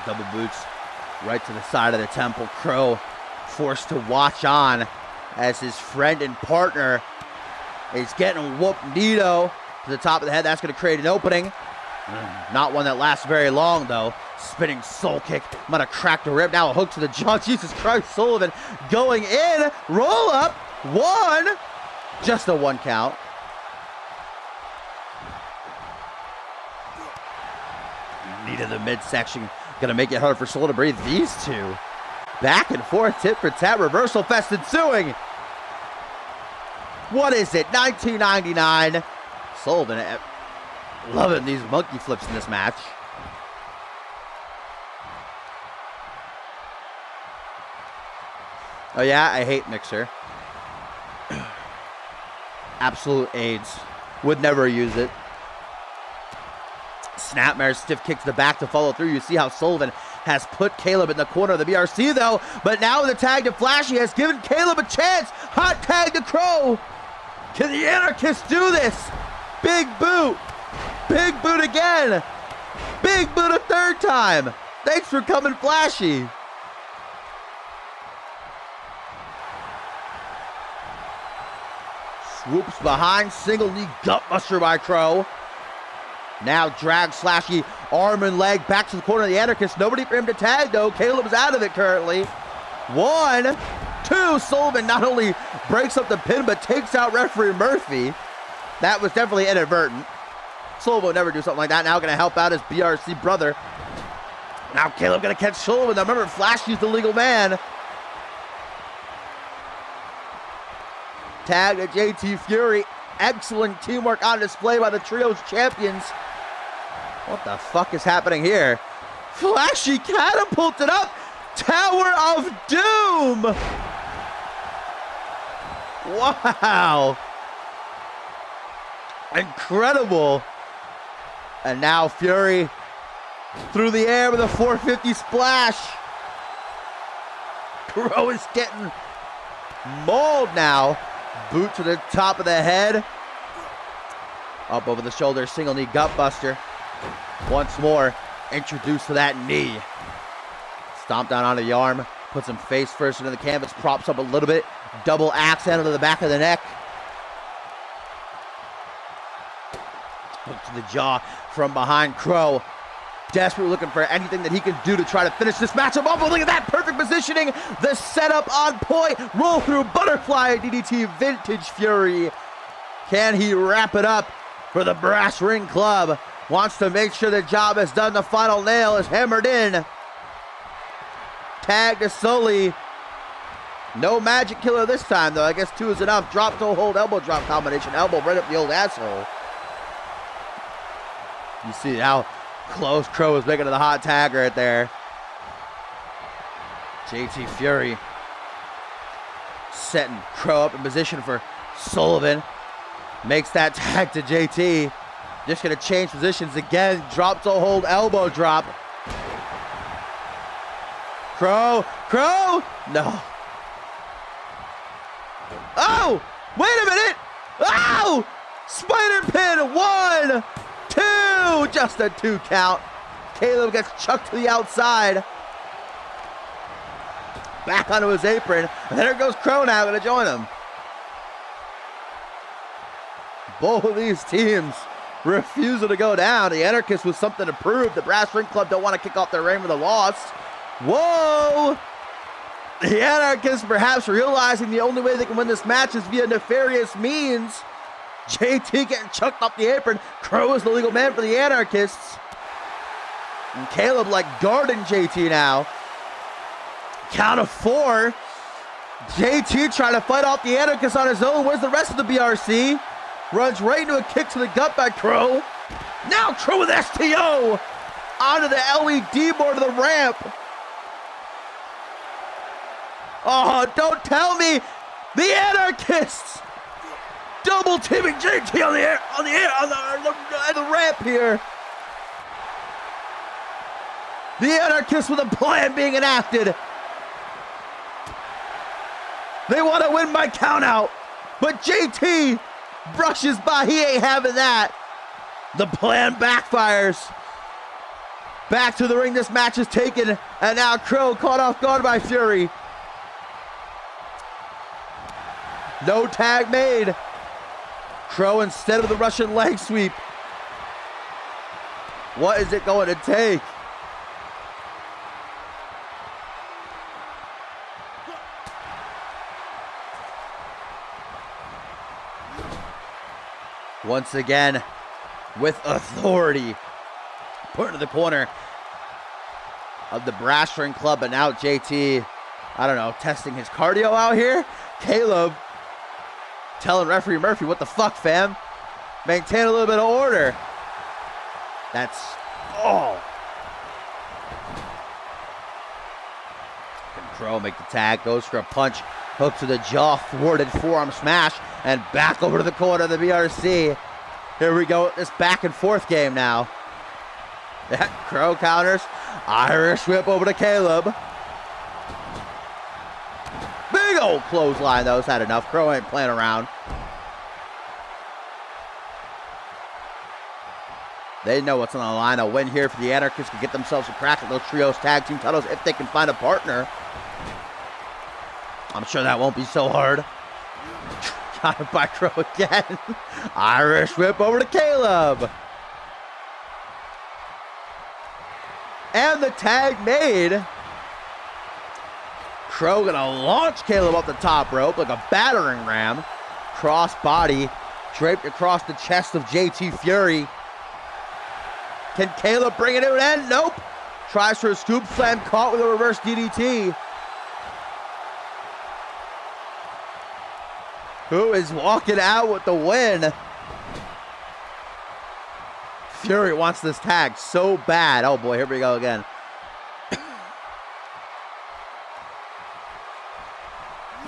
Double boots right to the side of the temple. Crow forced to watch on as his friend and partner is getting whooped. Nito to the top of the head. That's going to create an opening. Not one that lasts very long, though. Spinning soul kick. Might have cracked the rib. Now a hook to the jaw. Jesus Christ, Sullivan going in. Roll up. 1. Just a 1 count. Nito the midsection. Going to make it hard for Soul to breathe. These two back and forth, tit for tat, reversal fest ensuing. What is it? 1999. Sullivan loving these monkey flips in this match. Oh yeah, I hate Mixer. Absolute AIDS. Would never use it. Snapmare, stiff kick to the back to follow through. You see how Sullivan has put Caleb in the corner of the BRC, though. But now with the tag to Flashy has given Caleb a chance. Hot tag to Crow. Can the Anarchists do this? Big boot. Big boot again. Big boot a 3rd time. Thanks for coming, Flashy. Swoops behind. Single knee gutbuster by Crow. Now drags Flashy, arm and leg back to the corner of the Anarchist. Nobody for him to tag, though. Caleb's out of it currently. 1, 2. Sullivan not only breaks up the pin, but takes out referee Murphy. That was definitely inadvertent. Sullivan would never do something like that. Now going to help out his BRC brother. Now Caleb going to catch Sullivan. Now remember, Flashy's the legal man. Tag to JT Fury. Excellent teamwork on display by the Trios champions. What the fuck is happening here? Flashy catapulted up. Tower of Doom. Wow. Incredible. And now Fury through the air with a 450 splash. Crow is getting mauled now. Boot to the top of the head. Up over the shoulder, single knee gutbuster. Once more, introduced to that knee. Stomp down onto the arm, puts him face first into the canvas, props up a little bit. Double axe handle to the back of the neck. Hook to the jaw from behind. Crow desperately looking for anything that he can do to try to finish this matchup off. Look at that perfect positioning. The setup on point. Roll through butterfly DDT. Vintage Fury. Can he wrap it up for the Brass Ring Club? Wants to make sure the job is done. The final nail is hammered in. Tag to Sully. No magic killer this time, though. I guess 2 is enough. Drop toe hold elbow drop combination. Elbow right up the old asshole. You see how close Crow is making to the hot tag right there. JT Fury setting Crow up in position for Sullivan. Makes that tag to JT. Just gonna change positions again. Drop to hold, elbow drop. Crow, no. Oh, wait a minute. Oh, spider pin, 1, 2, just a 2 count. Caleb gets chucked to the outside. Back onto his apron, and there goes Crow now, gonna join him. Both of these teams refusing to go down. The Anarchists with something to prove. The Brass Ring Club don't want to kick off their reign with a loss. Whoa! The Anarchists perhaps realizing the only way they can win this match is via nefarious means. JT getting chucked off the apron. Crow is the legal man for the Anarchists. And Caleb like guarding JT now. Count of 4. JT trying to fight off the Anarchists on his own. Where's the rest of the BRC? Runs right into a kick to the gut by Crow. Now Crow with STO. Onto the LED board of the ramp. Oh, don't tell me the Anarchists double teaming JT on the ramp here. The Anarchists with a plan being enacted. They want to win by countout, but JT brushes by. He ain't having that. The plan backfires. Back to the ring. This match is taken, and now Crow caught off guard by Fury. No tag made. Crow instead of the Russian leg sweep. What is it going to take? Once again, with authority, put into the corner of the Brass Ring Club, but now JT, I don't know, testing his cardio out here. Caleb telling referee Murphy, what the fuck, fam? Maintain a little bit of order. That's, oh. Can Crow make the tag, goes for a punch, hook to the jaw, thwarted forearm smash, and back over to the corner of the BRC. Here we go, this back and forth game now. Yeah, Crow counters, Irish whip over to Caleb. Big old clothesline though, it's had enough. Crow ain't playing around. They know what's on the line. A win here for the Anarchists can get themselves a crack at those trios tag team titles if they can find a partner. I'm sure that won't be so hard. Got it by Crow again. Irish whip over to Caleb. And the tag made. Crow gonna launch Caleb up the top rope like a battering ram. Cross body draped across the chest of JT Fury. Can Caleb bring it to an end? Nope. Tries for a scoop slam, caught with a reverse DDT. Who is walking out with the win? Fury wants this tag so bad. Oh boy, here we go again.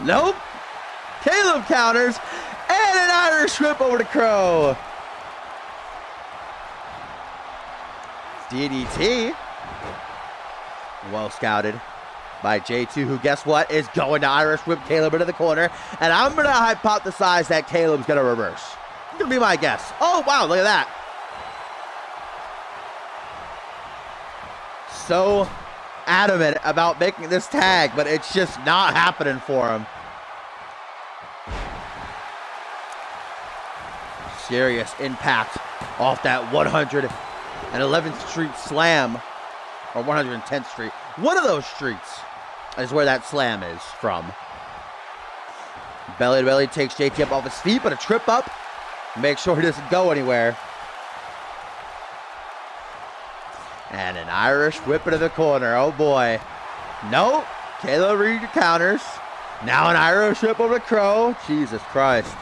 Nope. Caleb counters and an Irish whip over to Crow. DDT. Well scouted by J2, who guess what is going to Irish whip Caleb into the corner. And I'm going to hypothesize that Caleb's going to reverse. It's going to be my guess. Oh, wow, look at that. So adamant about making this tag, but it's just not happening for him. Serious impact off that 111th Street slam, or 110th Street. One of those streets is where that slam is from. Belly to belly takes JT up off his feet, but a trip up. Make sure he doesn't go anywhere. And an Irish whip into the corner. Oh boy. Nope. Caleb read your counters. Now an Irish whip over to Crow. Jesus Christ.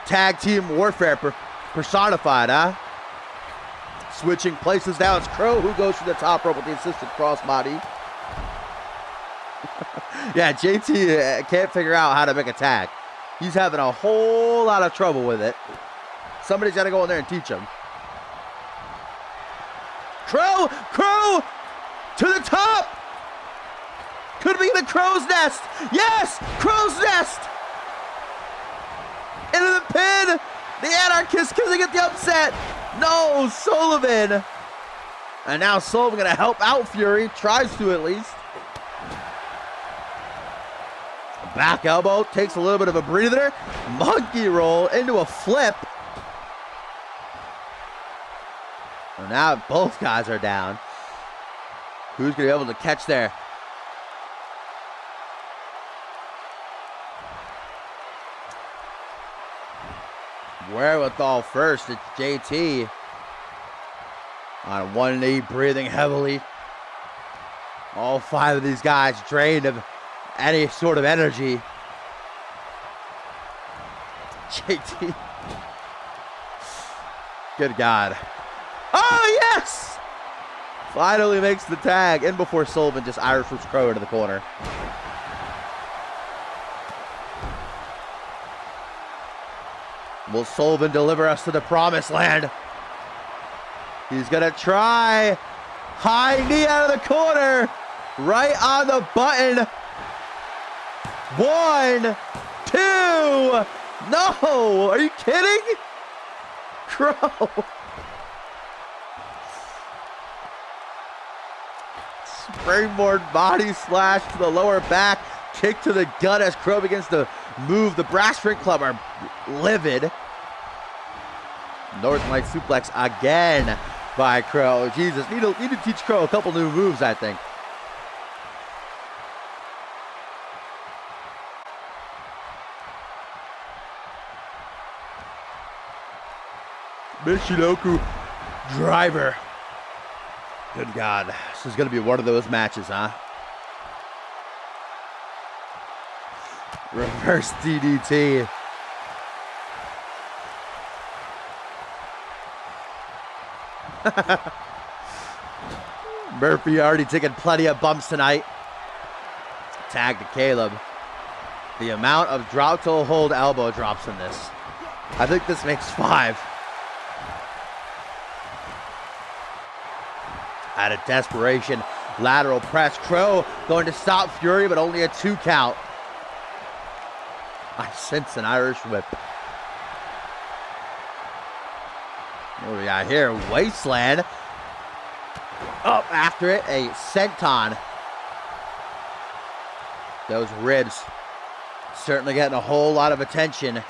Tag team warfare personified, huh? Switching places now, it's Crow who goes to the top rope with the assisted crossbody. Yeah, JT can't figure out how to make a tag. He's having a whole lot of trouble with it. Somebody's got to go in there and teach him. Crow to the top. Could be the Crow's Nest. Yes, Crow's Nest. Into the pin. The Anarchist, can they get the upset? No, Sullivan. And now Sullivan going to help out Fury. Tries to at least. Back elbow, takes a little bit of a breather. Monkey roll into a flip. And now both guys are down. Who's going to be able to catch there? Wherewithal first, it's JT. On one knee, breathing heavily. All five of these guys drained of any sort of energy. JT. Good God. Oh, yes! Finally makes the tag. In before Sullivan just Irish whips Crow into the corner. Will Sullivan deliver us to the promised land? He's going to try. High knee out of the corner. Right on the button. 1, 2. No, are you kidding? Crow. Springboard body slash to the lower back. Kick to the gut as Crow begins to move. The Brass Ring Club are livid. Northern Light suplex again by Crow. Jesus, need to teach Crow a couple new moves, I think. Michinoku driver. Good God. This is going to be one of those matches, huh? Reverse DDT. Murphy already taking plenty of bumps tonight. Tag to Caleb. The amount of drop toe hold elbow drops in this. I think this makes 5. Out of desperation, lateral press. Crow going to stop Fury, but only a 2 count. I sense an Irish whip. What do we got here? Wasteland. Up after it, a senton. Those ribs certainly getting a whole lot of attention.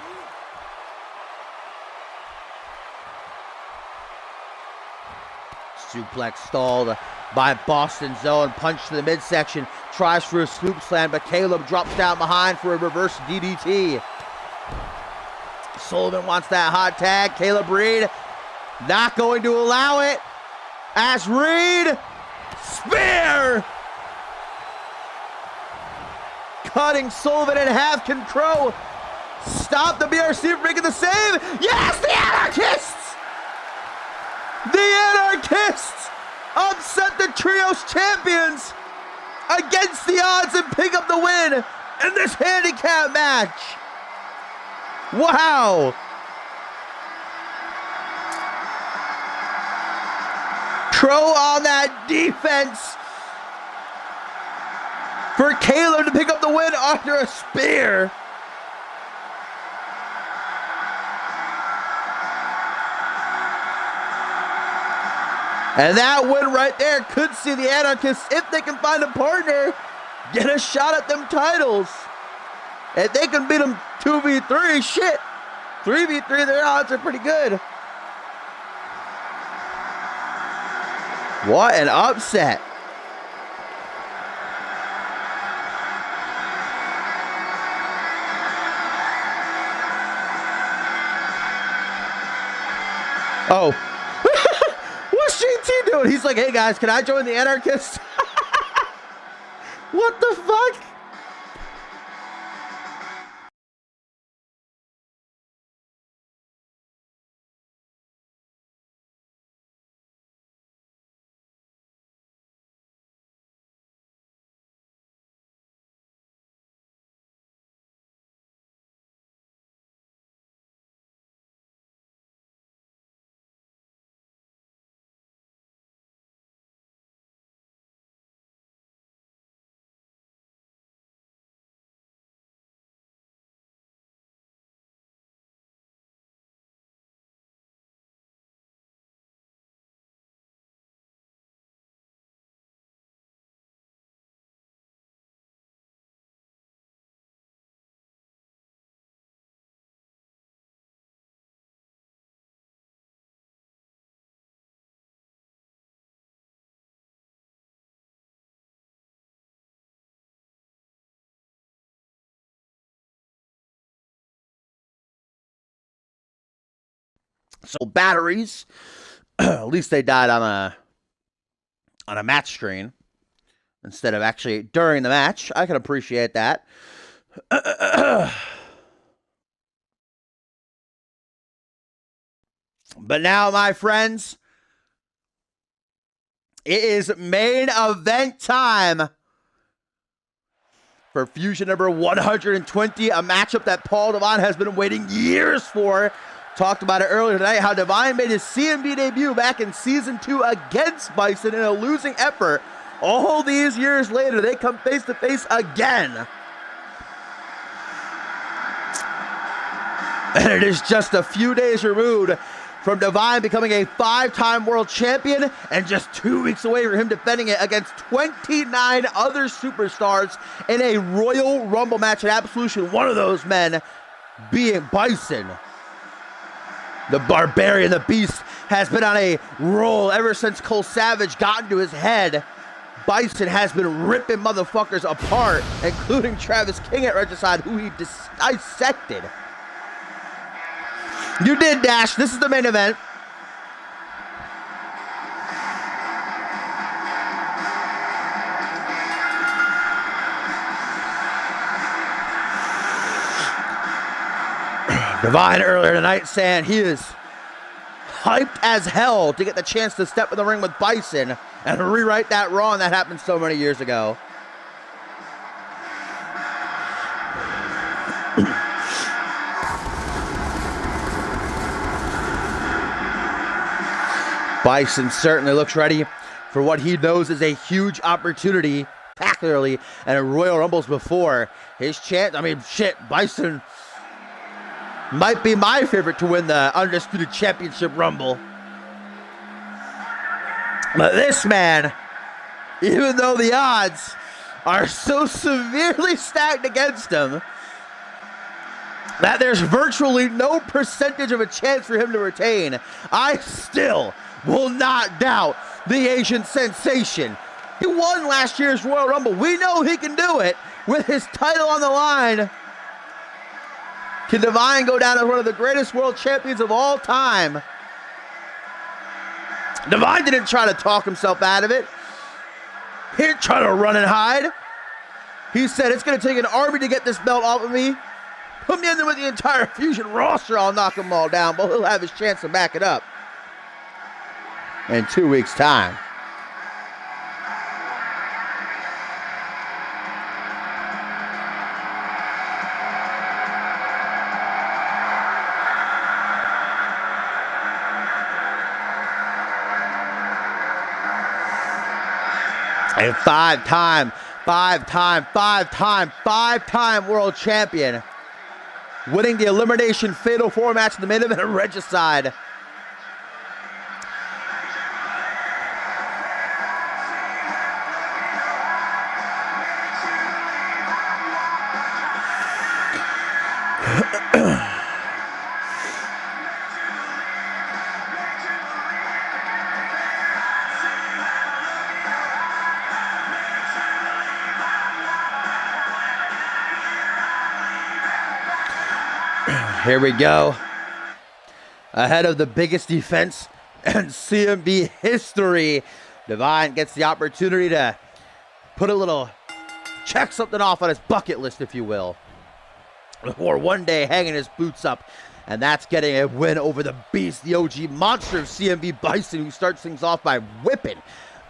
Suplex stalled by Boston's Zone. Punch to the midsection. Tries for a scoop slam, but Caleb drops down behind for a reverse DDT. Sullivan wants that hot tag. Caleb Reed not going to allow it. As Reed, spear! Cutting Sullivan in half. Can Crow stop the BRC from making the save? Yes, the Anarchists! The Anarchists upset the Trios champions against the odds and pick up the win in this handicap match. Wow. Crow on that defense for Caleb to pick up the win under a spear. And that win right there could see the Anarchists, if they can find a partner, get a shot at them titles. If they can beat them 2v3, shit. 3v3, their odds are pretty good. What an upset. Oh. What's JT doing? He's like, hey guys, can I join the Anarchists? What the fuck? So batteries, at least they died on a match screen instead of actually during the match. I can appreciate that. But now, my friends, it is main event time for Fusion number 120, a matchup that Paul Devine has been waiting years for. Talked about it earlier tonight, how Devine made his CMV debut back in Season 2 against Bison in a losing effort. All these years later, they come face to face again. And it is just a few days removed from Devine becoming a 5-time world champion, and just 2 weeks away from him defending it against 29 other superstars in a Royal Rumble match at Absolution. One of those men being Bison. The Barbarian, the Beast, has been on a roll ever since Cole Savage got into his head. Bison has been ripping motherfuckers apart, including Travis King at Regicide, who he dissected. You did, Dash. This is the main event. Devine earlier tonight saying he is hyped as hell to get the chance to step in the ring with Bison and rewrite that wrong that happened so many years ago. Bison certainly looks ready for what he knows is a huge opportunity, particularly in a Royal Rumbles before. His chance, I mean, shit, Bison might be my favorite to win the Undisputed Championship Rumble. But this man, even though the odds are so severely stacked against him that there's virtually no percentage of a chance for him to retain, I still will not doubt the Asian sensation. He won last year's Royal Rumble. We know he can do it with his title on the line. Can Devine go down as one of the greatest world champions of all time? Devine didn't try to talk himself out of it. He didn't try to run and hide. He said, it's going to take an army to get this belt off of me. Put me in there with the entire Fusion roster, I'll knock them all down, but he'll have his chance to back it up in 2 weeks' time. A five-time world champion, winning the Elimination Fatal 4 match in the main event at Regicide. Here we go. Ahead of the biggest defense in CMV history, Devine gets the opportunity to put a little, check something off on his bucket list, if you will. Or one day hanging his boots up, and that's getting a win over the Beast, the OG monster of CMV, Bison, who starts things off by whipping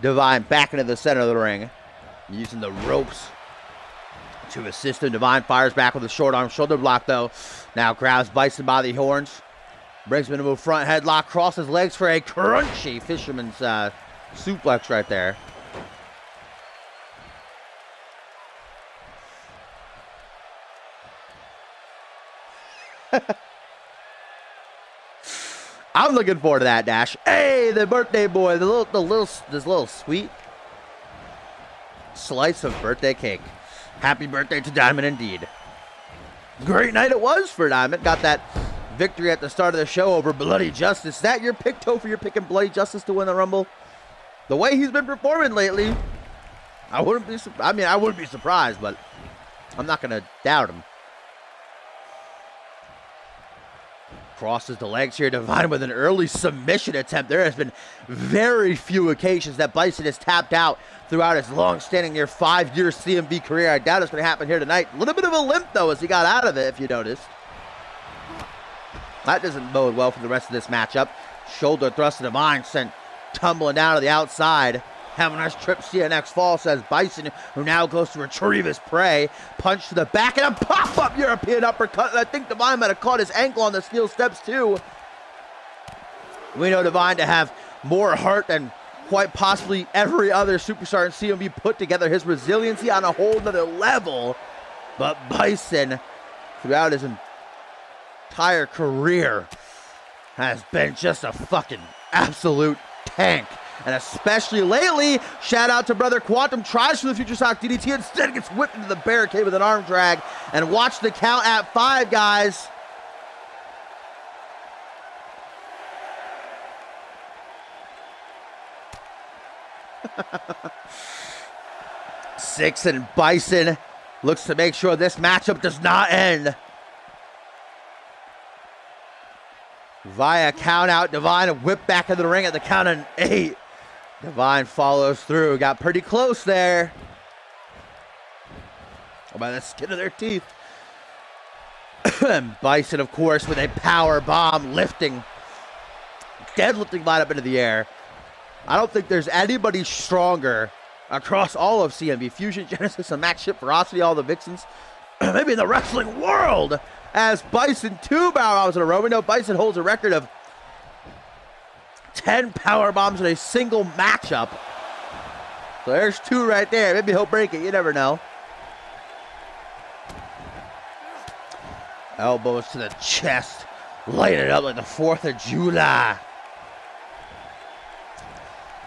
Devine back into the center of the ring, using the ropes to assist him. Devine fires back with a short arm shoulder block, though. Now grabs Bison by the horns, brings him into a front headlock, crosses legs for a crunchy fisherman's suplex right there. I'm looking forward to that, Dash. Hey, the birthday boy, this little sweet slice of birthday cake. Happy birthday to Diamond indeed. Great night it was for Diamond. Got that victory at the start of the show over Bloody Justice. Is that your pick, Topher? You're picking Bloody Justice to win the Rumble? The way he's been performing lately, I wouldn't be surprised, but I'm not going to doubt him. Crosses the legs here. Divine with an early submission attempt. There has been very few occasions that Bison has tapped out throughout his long-standing near 5-year CMV career. I doubt it's going to happen here tonight. A little bit of a limp, though, as he got out of it, if you noticed. That doesn't bode well for the rest of this matchup. Shoulder thrust to Divine, sent tumbling down to the outside. Have a nice trip, CNX fall, says Bison, who now goes to retrieve his prey. Punch to the back and a pop-up European uppercut. And I think Divine might have caught his ankle on the steel steps, too. We know Divine to have more heart than quite possibly every other superstar in CMV put together. His resiliency on a whole nother level. But Bison, throughout his entire career, has been just a fucking absolute tank. And especially lately, shout out to brother Quantum, tries for the Future Sock DDT, instead gets whipped into the barricade with an arm drag. And watch the count at 5, guys. Six, and Bison looks to make sure this matchup does not end. Via count out, Divine whip back into the ring at the count of 8. Divine follows through. Got pretty close there. By the skin of their teeth. Bison, of course, with a power bomb, lifting. Deadlifting line up into the air. I don't think there's anybody stronger across all of CMV. Fusion, Genesis, and Max Ship, Ferocity, all the Vixens. Maybe in the wrestling world. As Bison 2 power bombs in a row. We know Bison holds a record of 10 power bombs in a single matchup. So there's 2 right there. Maybe he'll break it. You never know. Elbows to the chest. Light it up like the 4th of July.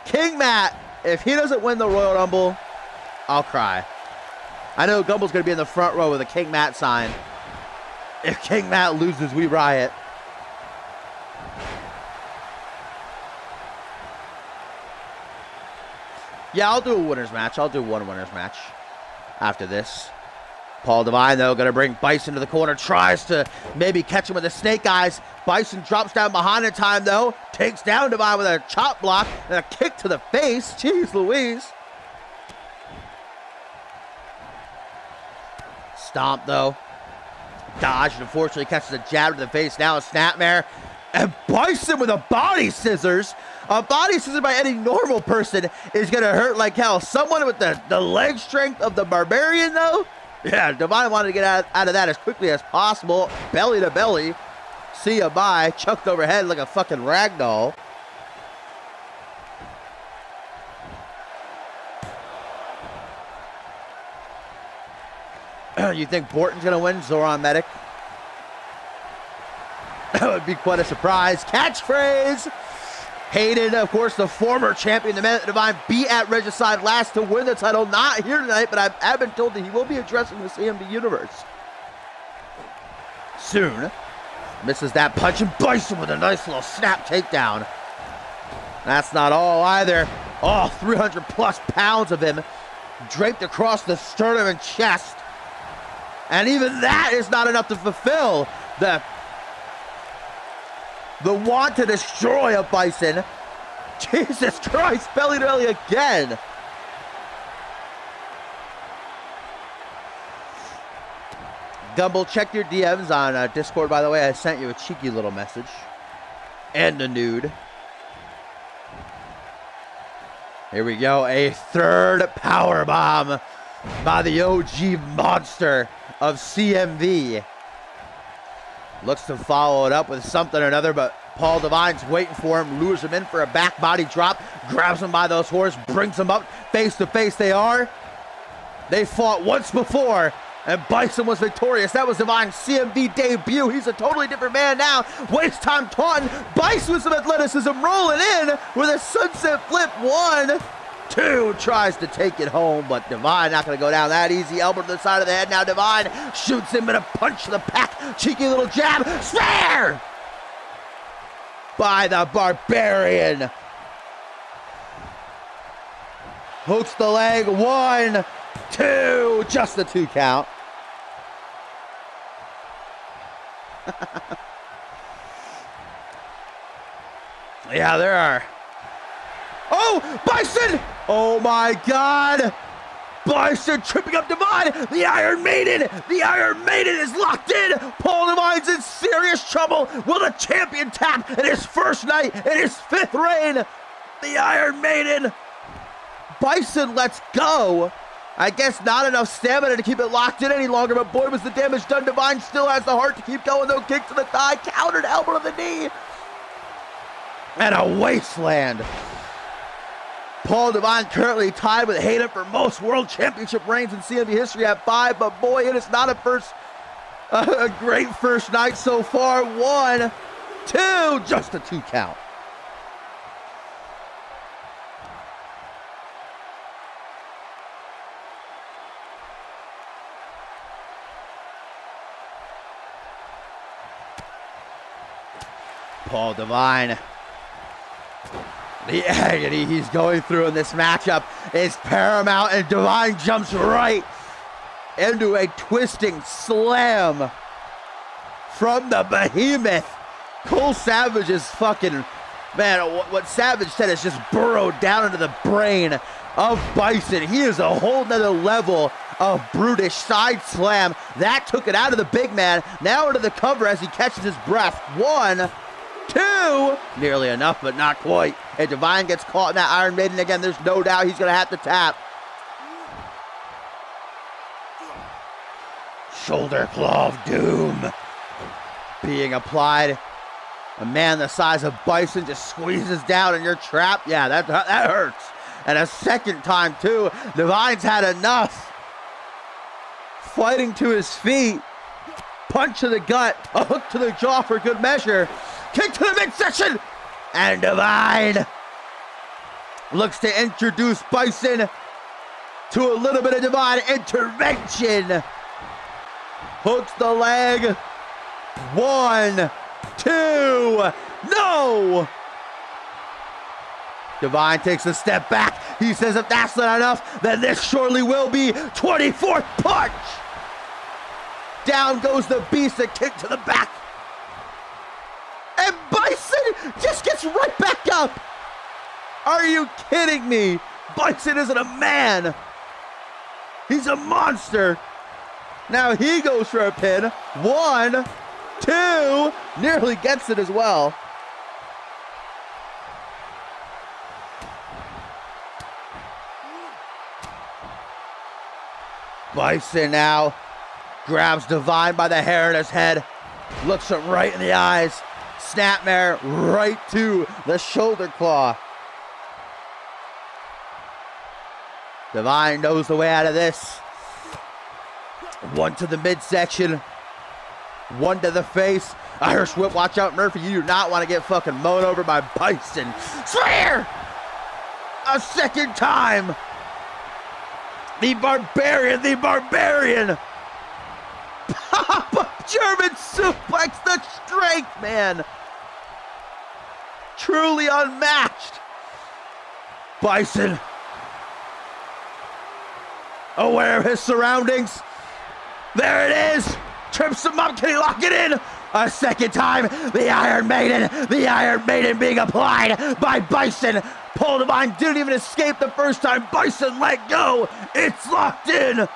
King Matt, if he doesn't win the Royal Rumble, I'll cry. I know Gumble's going to be in the front row with a King Matt sign. If King Matt loses, we riot. Yeah, I'll do a winner's match. I'll do one winner's match after this. Paul Divine, though, going to bring Bison to the corner. Tries to maybe catch him with the snake eyes. Bison drops down behind in time, though. Takes down Divine with a chop block and a kick to the face. Jeez Louise. Stomp, though. Dodge, and unfortunately catches a jab to the face. Now a snapmare. And Bison with a body scissors. A body scissor by any normal person is going to hurt like hell. Someone with the leg strength of the Barbarian, though. Yeah, Divine wanted to get out of that as quickly as possible. Belly to belly. See ya, bye. Chucked overhead like a fucking ragdoll. You think Borton's going to win? Zoran Medic? That would be quite a surprise. Catchphrase! Hayden, of course, the former champion, the man that Divine beat at Regicide last to win the title. Not here tonight, but I've been told that he will be addressing the CMV universe soon. Misses that punch, and Bison with a nice little snap takedown. That's not all either. Oh, 300 plus pounds of him draped across the sternum and chest. And even that is not enough to fulfill the want to destroy a Bison. Jesus Christ, belly to belly again. Gumble, check your DMs on Discord, by the way. I sent you a cheeky little message. And a nude. Here we go. A third power bomb by the OG monster of CMV. Looks to follow it up with something or another, but Paul Divine's waiting for him, lures him in for a back body drop, grabs him by those horns, brings him up face to face. They fought once before, and Bison was victorious. That was Divine's CMV debut. He's a totally different man now. Waste time taunting. Bison with some athleticism, rolling in with a sunset flip. 1, 2, tries to take it home, but Divine not going to go down that easy. Elbow to the side of the head. Now Divine shoots him in a punch to the pack. Cheeky little jab. Snare! By the Barbarian. Hooks the leg. 1, 2. Just the 2 count. Yeah, there are. Oh, Bison! Oh my God! Bison tripping up Divine! The Iron Maiden! The Iron Maiden is locked in! Paul Divine's in serious trouble! Will the champion tap in his first night, in his 5th reign? The Iron Maiden! Bison lets go! I guess not enough stamina to keep it locked in any longer, but boy was the damage done. Divine still has the heart to keep going though. Kick to the thigh, countered elbow to the knee. And a wasteland. Paul Divine currently tied with Hayden for most World Championship reigns in CMV history at 5, but boy, it is not a great first night so far. 1, 2, just a 2 count. Paul Divine. The agony he's going through in this matchup is paramount, and Divine jumps right into a twisting slam from the behemoth. Cole Savage is fucking, man, what Savage said is just burrowed down into the brain of Bison. He is a whole nother level of brutish side slam. That took it out of the big man. Now into the cover as he catches his breath. 1, 2, nearly enough, but not quite. And Divine gets caught in that Iron Maiden again. There's no doubt he's going to have to tap. Shoulder claw of doom being applied. A man the size of Bison just squeezes down and you're trapped. Yeah, that hurts. And a second time too. Divine's had enough. Fighting to his feet. Punch to the gut. A hook to the jaw for good measure. Kick to the midsection. And Divine looks to introduce Bison to a little bit of Divine intervention. Hooks the leg. 1, 2, no! Divine takes a step back. He says if that's not enough, then this surely will be. 24th punch! Down goes the beast, a kick to the back. And Bison just gets right back up. Are you kidding me? Bison isn't a man. He's a monster. Now he goes for a pin. 1, 2, nearly gets it as well. Bison now grabs Divine by the hair in his head, looks him right in the eyes, snapmare right to the shoulder claw. Divine knows the way out of this. 1 to the midsection, 1 to the face. Irish whip, watch out, Murphy. You do not want to get fucking mown over by Bison. Spear! A second time. The Barbarian, the Barbarian. German suplex, the strength, man. Truly unmatched. Bison, aware of his surroundings. There it is. Trips him up. Can he lock it in? A second time. The Iron Maiden being applied by Bison. Paul Divine didn't even escape the first time. Bison let go. It's locked in.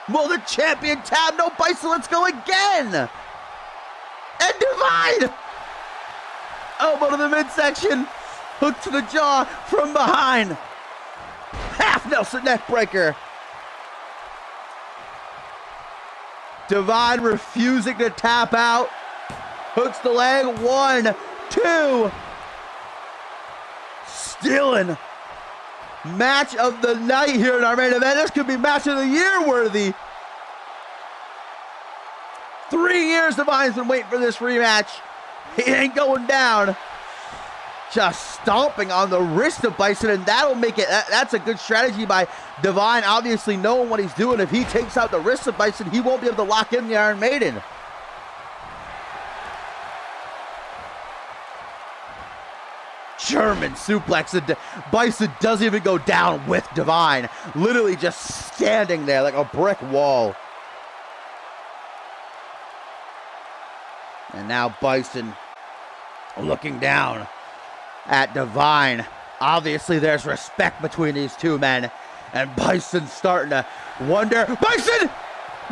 Will the champion tab? No, Bison, let's go again. And Divine. Elbow to the midsection. Hook to the jaw from behind. Half Nelson neck breaker. Divine refusing to tap out. Hooks the leg. 1, 2. Stealing. Match of the night here in our main event. This could be match of the year worthy. 3 years Divine's been waiting for this rematch. He ain't going down. Just stomping on the wrist of Bison, and that'll make it. That's a good strategy by Divine, obviously knowing what he's doing. If he takes out the wrist of Bison, he won't be able to lock in the Iron Maiden. German suplex. Bison doesn't even go down with Divine. Literally just standing there like a brick wall. And now Bison looking down at Divine. Obviously, there's respect between these two men. And Bison's starting to wonder. Bison!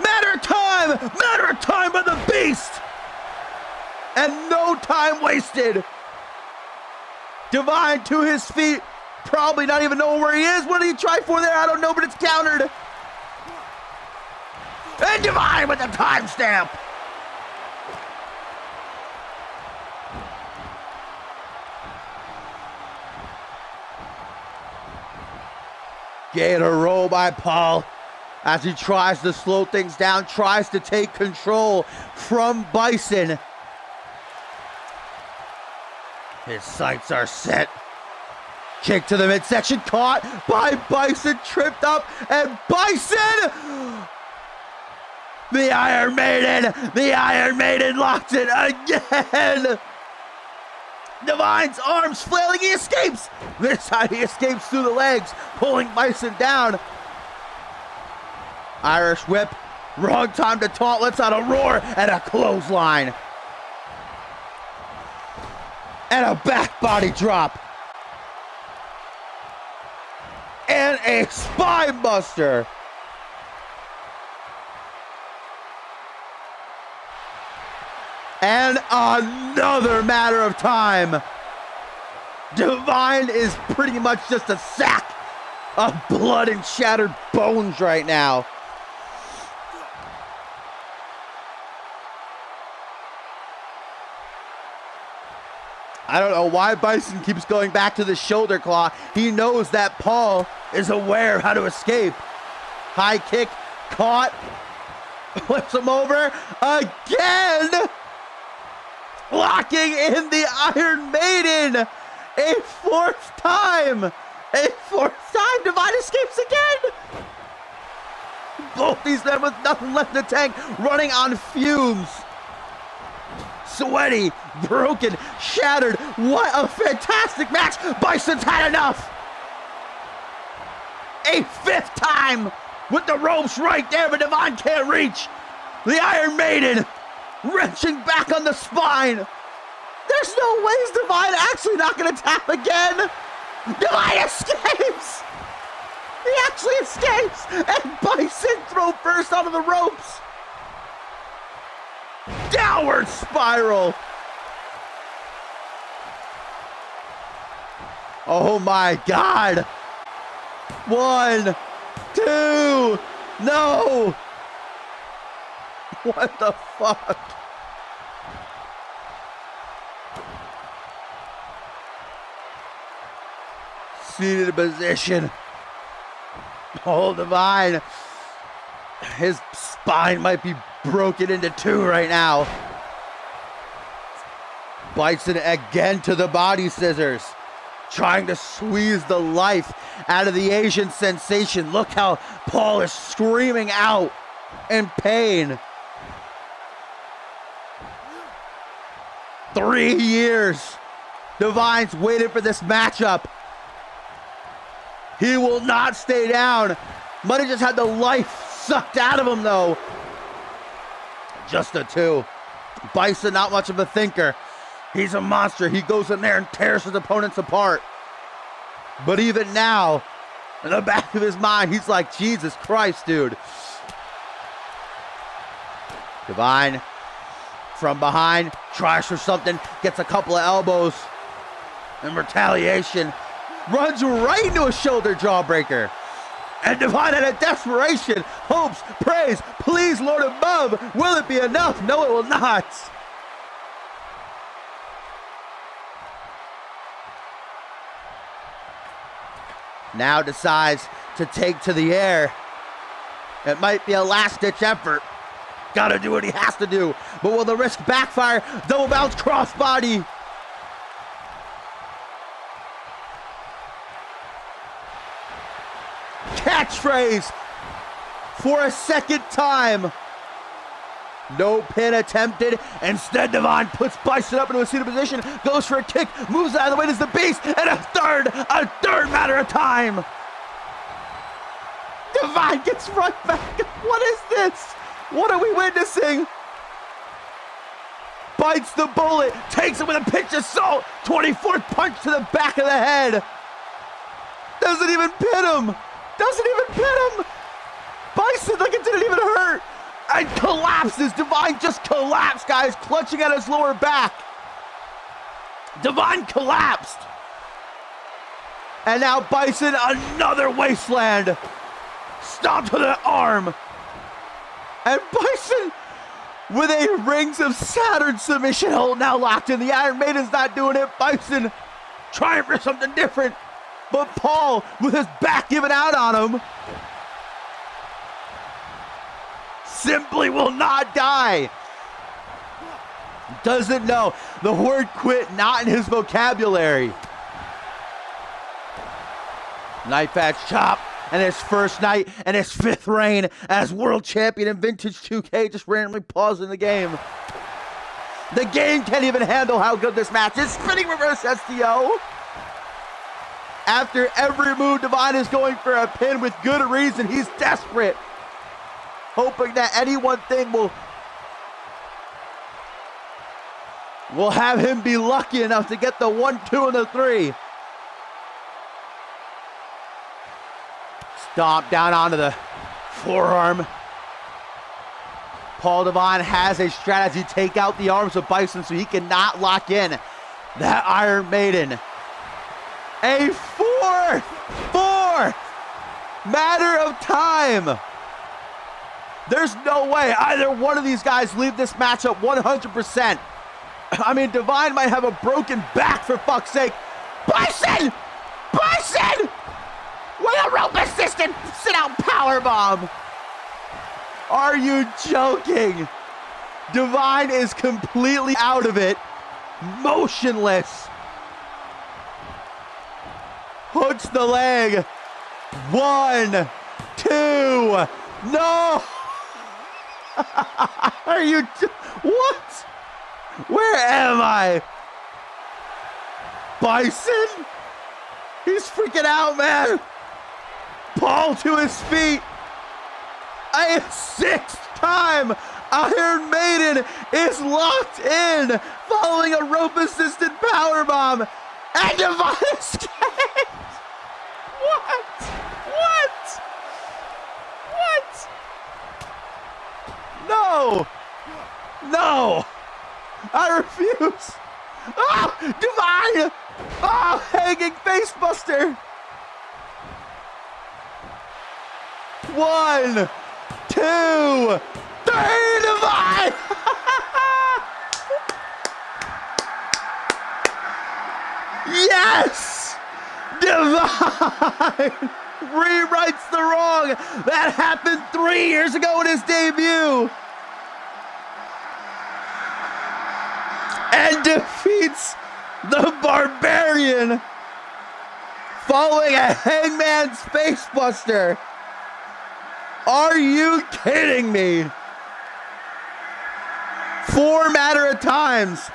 Matter of time! Matter of time by the Beast! And no time wasted. Divine to his feet. Probably not even knowing where he is. What did he try for there? I don't know, but it's countered. And Divine with the timestamp. Gator roll by Paul as he tries to slow things down, tries to take control from Bison. His sights are set. Kick to the midsection, caught by Bison, tripped up, and Bison! The Iron Maiden locked it again! Divine's arms flailing, he escapes! This time he escapes through the legs, pulling Bison down. Irish whip, wrong time to taunt, lets out a roar, and a clothesline. And a back body drop. And a spine buster. And another matter of time. Divine is pretty much just a sack of blood and shattered bones right now. I don't know why Bison keeps going back to the shoulder claw. He knows that Paul is aware of how to escape. High kick, caught, flips him over again. Locking in the Iron Maiden. A fourth time. Divine escapes again. Both these men with nothing left in the tank, running on fumes. Sweaty, broken, shattered. What a fantastic match. Bison's had enough. A fifth time with the ropes right there, but Divine can't reach. The Iron Maiden wrenching back on the spine. There's no way is Divine actually not going to tap again. Divine escapes. He actually escapes. And Bison throw first onto the ropes. Downward spiral. Oh my God. 1, 2, no. What the fuck? Seated position. Oh, Divine. His spine might be broken into two right now. Bison again to the body scissors. Trying to squeeze the life out of the Asian sensation. Look how Paul is screaming out in pain. 3 years. Divine's waited for this matchup. He will not stay down. Might have just had the life sucked out of him though. Just a 2. Bison not much of a thinker. He's a monster. He goes in there and tears his opponents apart. But even now, in the back of his mind, he's like, Jesus Christ, dude. Divine from behind, tries for something, gets a couple of elbows. In retaliation, runs right into a shoulder jawbreaker. And Divine out of desperation, hopes, prays, please, Lord above, will it be enough? No, it will not. Now decides to take to the air. It might be a last-ditch effort. Gotta do what he has to do. But will the risk backfire? Double bounce crossbody. Catchphrase for a second time. No pin attempted. Instead, Divine puts Bison up into a seated position, goes for a kick, moves out of the way, does the Beast, and a third matter of time. Divine gets right back. What is this? What are we witnessing? bites the bullet, takes it with a pinch of salt. 24th punch to the back of the head. Doesn't even pin him. Doesn't even pin him. Bison like it didn't even hurt. And collapses. Divine just collapsed, guys, clutching at his lower back. Divine collapsed. And now Bison, another wasteland. Stomp to the arm. And Bison with a Rings of Saturn submission hold now locked in. The Iron Maiden's not doing it. Bison trying for something different. But Paul with his back giving out on him. Simply will not die. Doesn't know. The word quit not in his vocabulary. Knife edge chop. And his first night and his 5th reign as world champion in Vintage 2K, just randomly pausing the game. The game can't even handle how good this match is. Spinning reverse STO. After every move, Divine is going for a pin with good reason. He's desperate. Hoping that any one thing will have him be lucky enough to get the 1, 2, and the 3. Stomp down onto the forearm. Paul Divine has a strategy. Take out the arms of Bison so he cannot lock in that Iron Maiden. A 4th matter of time. There's no way either one of these guys leave this matchup 100%. I mean, Divine might have a broken back, for fuck's sake. Bison! Bison! With a rope assisted sit-out powerbomb. Are you joking? Divine is completely out of it. Motionless. Hooks the leg. 1, 2. No! Are you... What? Where am I? Bison? He's freaking out, man. Paul to his feet. A 6th time. Iron Maiden is locked in following a rope-assisted powerbomb. And Divine escaped. What? What? What? No. No. I refuse. Oh, Divine. Oh, hanging facebuster. 1, 2, 3, Divine! Yes! Divine rewrites the wrong that happened 3 years ago in his debut. And defeats the Barbarian following a Hangman's facebuster. Are you kidding me? 4 matter of times.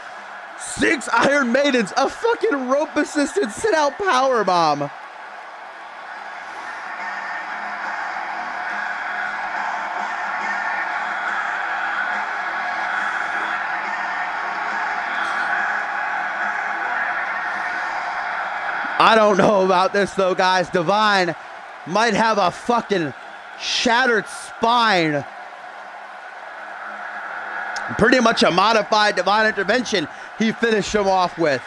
6 Iron Maidens. A fucking rope-assisted sit-out powerbomb. I don't know about this though, guys. Divine might have a fucking shattered spine. Pretty much a modified Divine Intervention he finished him off with.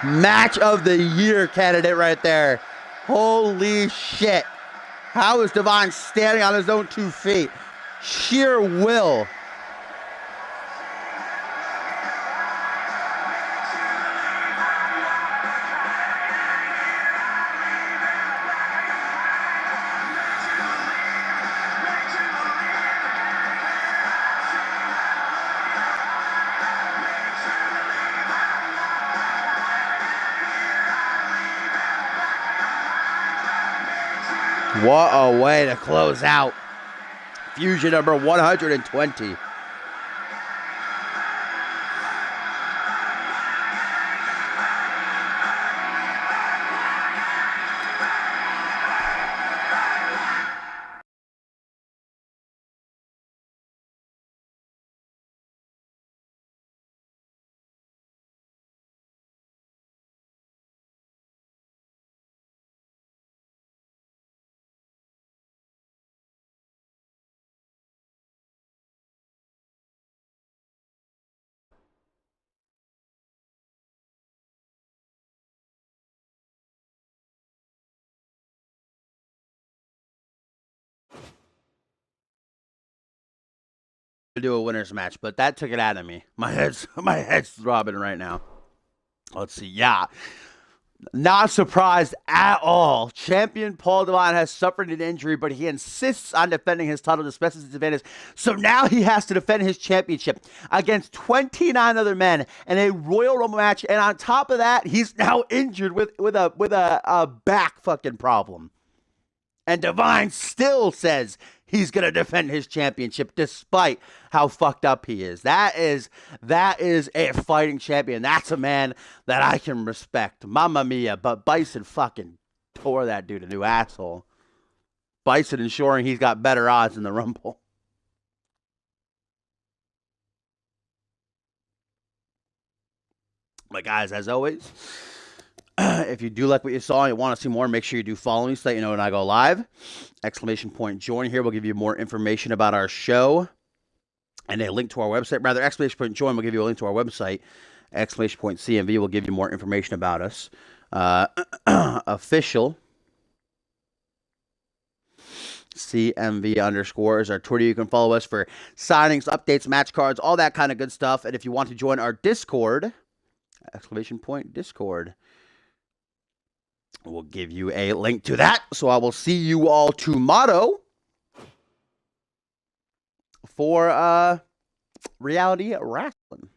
Match of the year candidate right there. Holy shit. How is Divine standing on his own 2 feet? Sheer will. What a way to close out Fusion number 120. do a winner's match, but that took it out of me. My head's throbbing right now. Let's see. Yeah. Not surprised at all. Champion Paul Devine has suffered an injury, but he insists on defending his title despite his disadvantage. So now he has to defend his championship against 29 other men in a Royal Rumble match. And on top of that, he's now injured with a back fucking problem. And Devine still says he's going to defend his championship despite how fucked up he is. That is a fighting champion. That's a man that I can respect. Mamma mia. But Bison fucking tore that dude a new asshole. Bison ensuring he's got better odds in the Rumble. But guys, as always, if you do like what you saw and you want to see more, make sure you do follow me so that you know when I go live. Exclamation point join here will give you more information about our show and a link to our website. Rather, exclamation point join will give you a link to our website. Exclamation point CMV will give you more information about us. Official CMV underscore is our Twitter. You can follow us for signings, updates, match cards, all that kind of good stuff. And if you want to join our Discord, exclamation point Discord, we'll give you a link to that. So I will see you all tomorrow for Reality Wrestling.